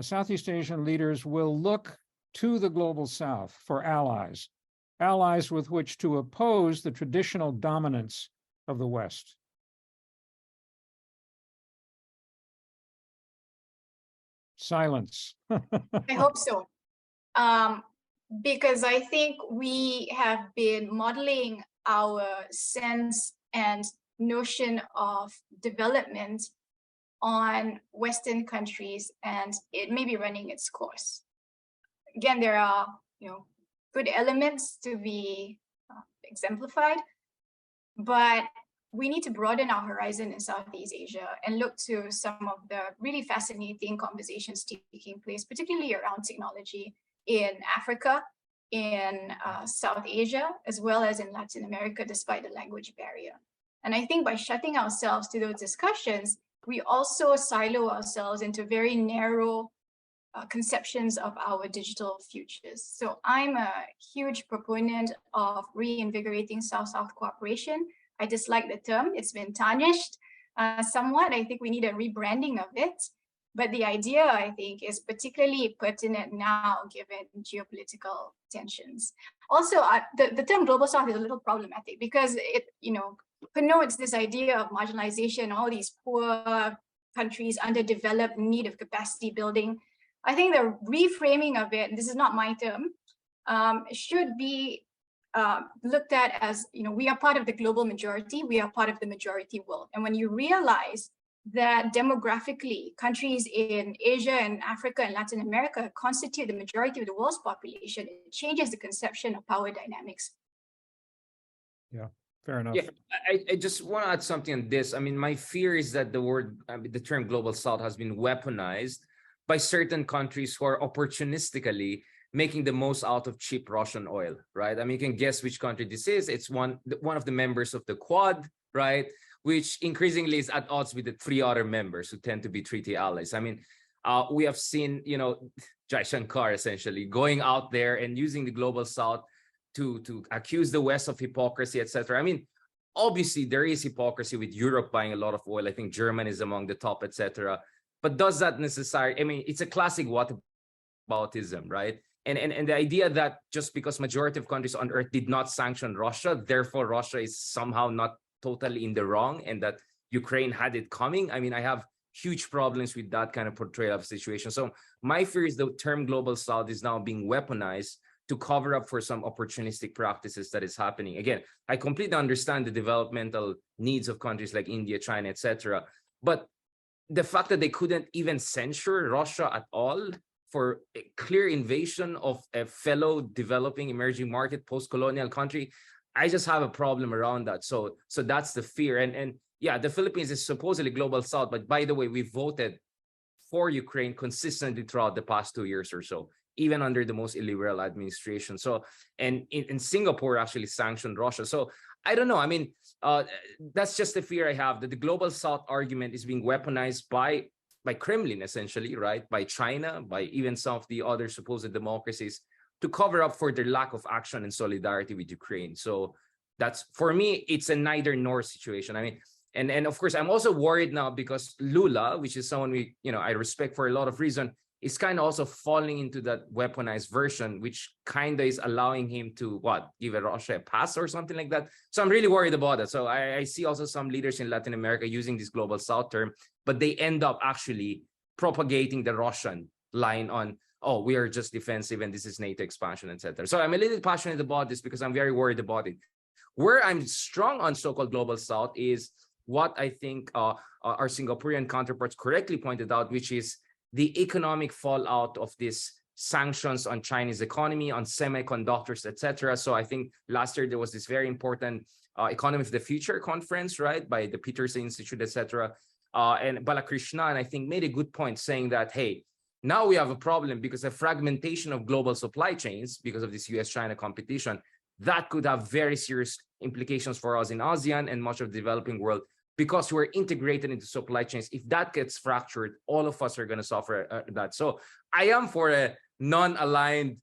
Speaker 2: Southeast Asian leaders will look to the global South for allies with which to oppose the traditional dominance of the West? Silence.
Speaker 5: I hope so. Because I think we have been modeling our sense and notion of development on Western countries, and it may be running its course. Again, there are, good elements to be exemplified, but we need to broaden our horizon in Southeast Asia and look to some of the really fascinating conversations taking place, particularly around technology in Africa, in South Asia, as well as in Latin America, despite the language barrier. And I think by shutting ourselves to those discussions, we also silo ourselves into very narrow conceptions of our digital futures. So I'm a huge proponent of reinvigorating South-South cooperation. I dislike the term. It's been tarnished somewhat. I think we need a rebranding of it. But the idea, I think, is particularly pertinent now, given geopolitical tensions. Also, the term Global South is a little problematic because it, connotes this idea of marginalization, all these poor countries, underdeveloped, need of capacity building. I think the reframing of it, and this is not my term, should be looked at as, we are part of the global majority, we are part of the majority world. And when you realize that demographically, countries in Asia and Africa and Latin America constitute the majority of the world's population, it changes the conception of power dynamics.
Speaker 2: Yeah, fair enough.
Speaker 4: Yeah, I just want to add something on this. I mean, my fear is that the term Global South has been weaponized by certain countries who are opportunistically making the most out of cheap Russian oil, right? I mean, you can guess which country this is. It's one of the members of the Quad, right? Which increasingly is at odds with the 3 other members who tend to be treaty allies. I mean, we have seen, Jai Shankar essentially going out there and using the Global South to accuse the West of hypocrisy, etc. I mean, obviously there is hypocrisy with Europe buying a lot of oil. I think Germany is among the top, etc. But does that necessarily? I mean, it's a classic whataboutism, right? And the idea that just because majority of countries on earth did not sanction Russia, therefore Russia is somehow not totally in the wrong, and that Ukraine had it coming. I mean, I have huge problems with that kind of portrayal of the situation. So my fear is the term Global South is now being weaponized to cover up for some opportunistic practices that is happening. Again, I completely understand the developmental needs of countries like India, China, etc. But the fact that they couldn't even censure Russia at all for a clear invasion of a fellow developing emerging market post-colonial country, I just have a problem around that. So that's the fear. And yeah, the Philippines is supposedly Global South, but by the way, we voted for Ukraine consistently throughout the past 2 years or so, even under the most illiberal administration. So, and in Singapore actually sanctioned Russia. So I don't know. I mean, that's just the fear I have, that the Global South argument is being weaponized by Kremlin, essentially, right? By China, by even some of the other supposed democracies, to cover up for their lack of action and solidarity with Ukraine. So that's, for me, it's a neither nor situation. I mean, and of course, I'm also worried now because Lula, which is someone I respect for a lot of reasons, is kind of also falling into that weaponized version, which kind of is allowing him to, give Russia a pass or something like that. So I'm really worried about it. So I see also some leaders in Latin America using this Global South term, but they end up actually propagating the Russian line on, oh, we are just defensive and this is NATO expansion, etc. So I'm a little passionate about this because I'm very worried about it. Where I'm strong on so-called Global South is what I think our Singaporean counterparts correctly pointed out, which is the economic fallout of these sanctions on Chinese economy, on semiconductors, etc. So I think last year there was this very important Economy of the Future conference, right, by the Peterson Institute, etc. And Balakrishnan, I think, made a good point saying that, hey, now we have a problem because the fragmentation of global supply chains, because of this US-China competition, that could have very serious implications for us in ASEAN and much of the developing world, because we're integrated into supply chains. If that gets fractured, all of us are going to suffer that. So I am for a non-aligned,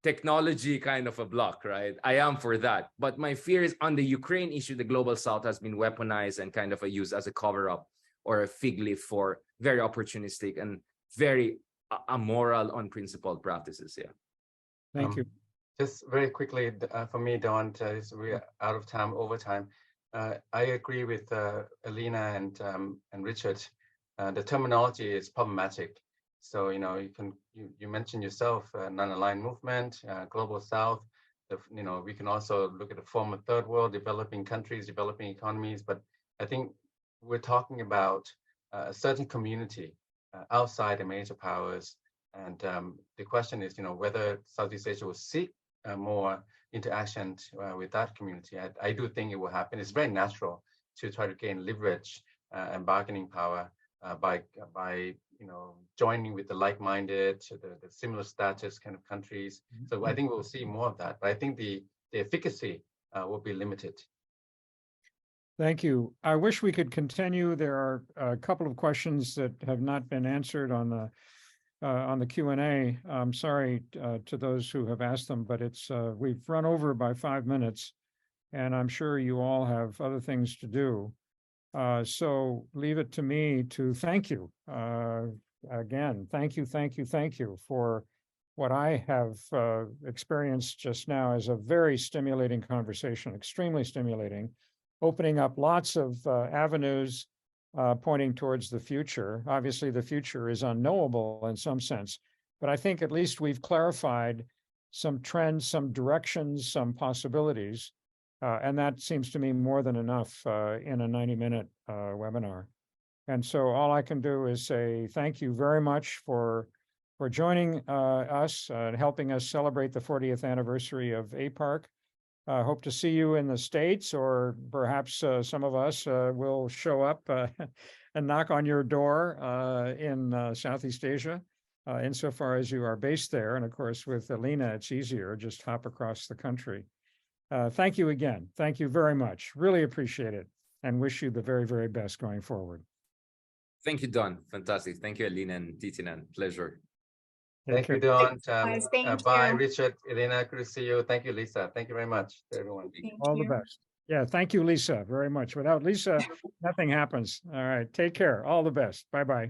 Speaker 4: technology kind of a block, right? I am for that. But my fear is on the Ukraine issue, the Global South has been weaponized and kind of used as a cover-up or a fig leaf for very opportunistic and very amoral, unprincipled practices. Yeah.
Speaker 2: Thank you.
Speaker 3: Just very quickly, for me, Don, we're out of time, over time. I agree with Alina and Richard. the terminology is problematic. So, you know, you mentioned yourself, non-aligned movement, global south. You know, we can also look at the former third world, developing countries, developing economies. But I think we're talking about a certain community outside the major powers. And the question is, you know, whether Southeast Asia will seek more interaction with that community. I do think it will happen. It's very natural to try to gain leverage and bargaining power by you know, joining with the like-minded, the similar status kind of countries. So I think we'll see more of that. But I think the efficacy will be limited.
Speaker 2: Thank you. I wish we could continue. There are a couple of questions that have not been answered on the Q&A. I'm sorry to those who have asked them, but it's we've run over by 5 minutes, and I'm sure you all have other things to do. So leave it to me to thank you. Again, thank you for what I have experienced just now as a very stimulating conversation, extremely stimulating, opening up lots of avenues pointing towards the future. Obviously, the future is unknowable in some sense, but I think at least we've clarified some trends, some directions, some possibilities. And that seems to me more than enough in a 90-minute webinar. And so all I can do is say thank you very much for joining us and helping us celebrate the 40th anniversary of APARC. Hope to see you in the States, or perhaps some of us will show up and knock on your door in Southeast Asia, insofar as you are based there. And of course, with Alina, it's easier, just hop across the country. Thank you again. Thank you very much. Really appreciate it, and wish you the very, very best going forward.
Speaker 4: Thank you, Don. Fantastic. Thank you, Alina and Titinan. Pleasure.
Speaker 3: Thank you, Don.
Speaker 5: Guys, thank
Speaker 3: Bye,
Speaker 5: you.
Speaker 3: Richard, Elena. Good to see you. Thank you, Lisa. Thank you very much to everyone.
Speaker 5: Thank
Speaker 2: All the
Speaker 5: you.
Speaker 2: best. Yeah, thank you, Lisa, very much. Without Lisa, nothing happens. All right, take care. All the best. Bye-bye.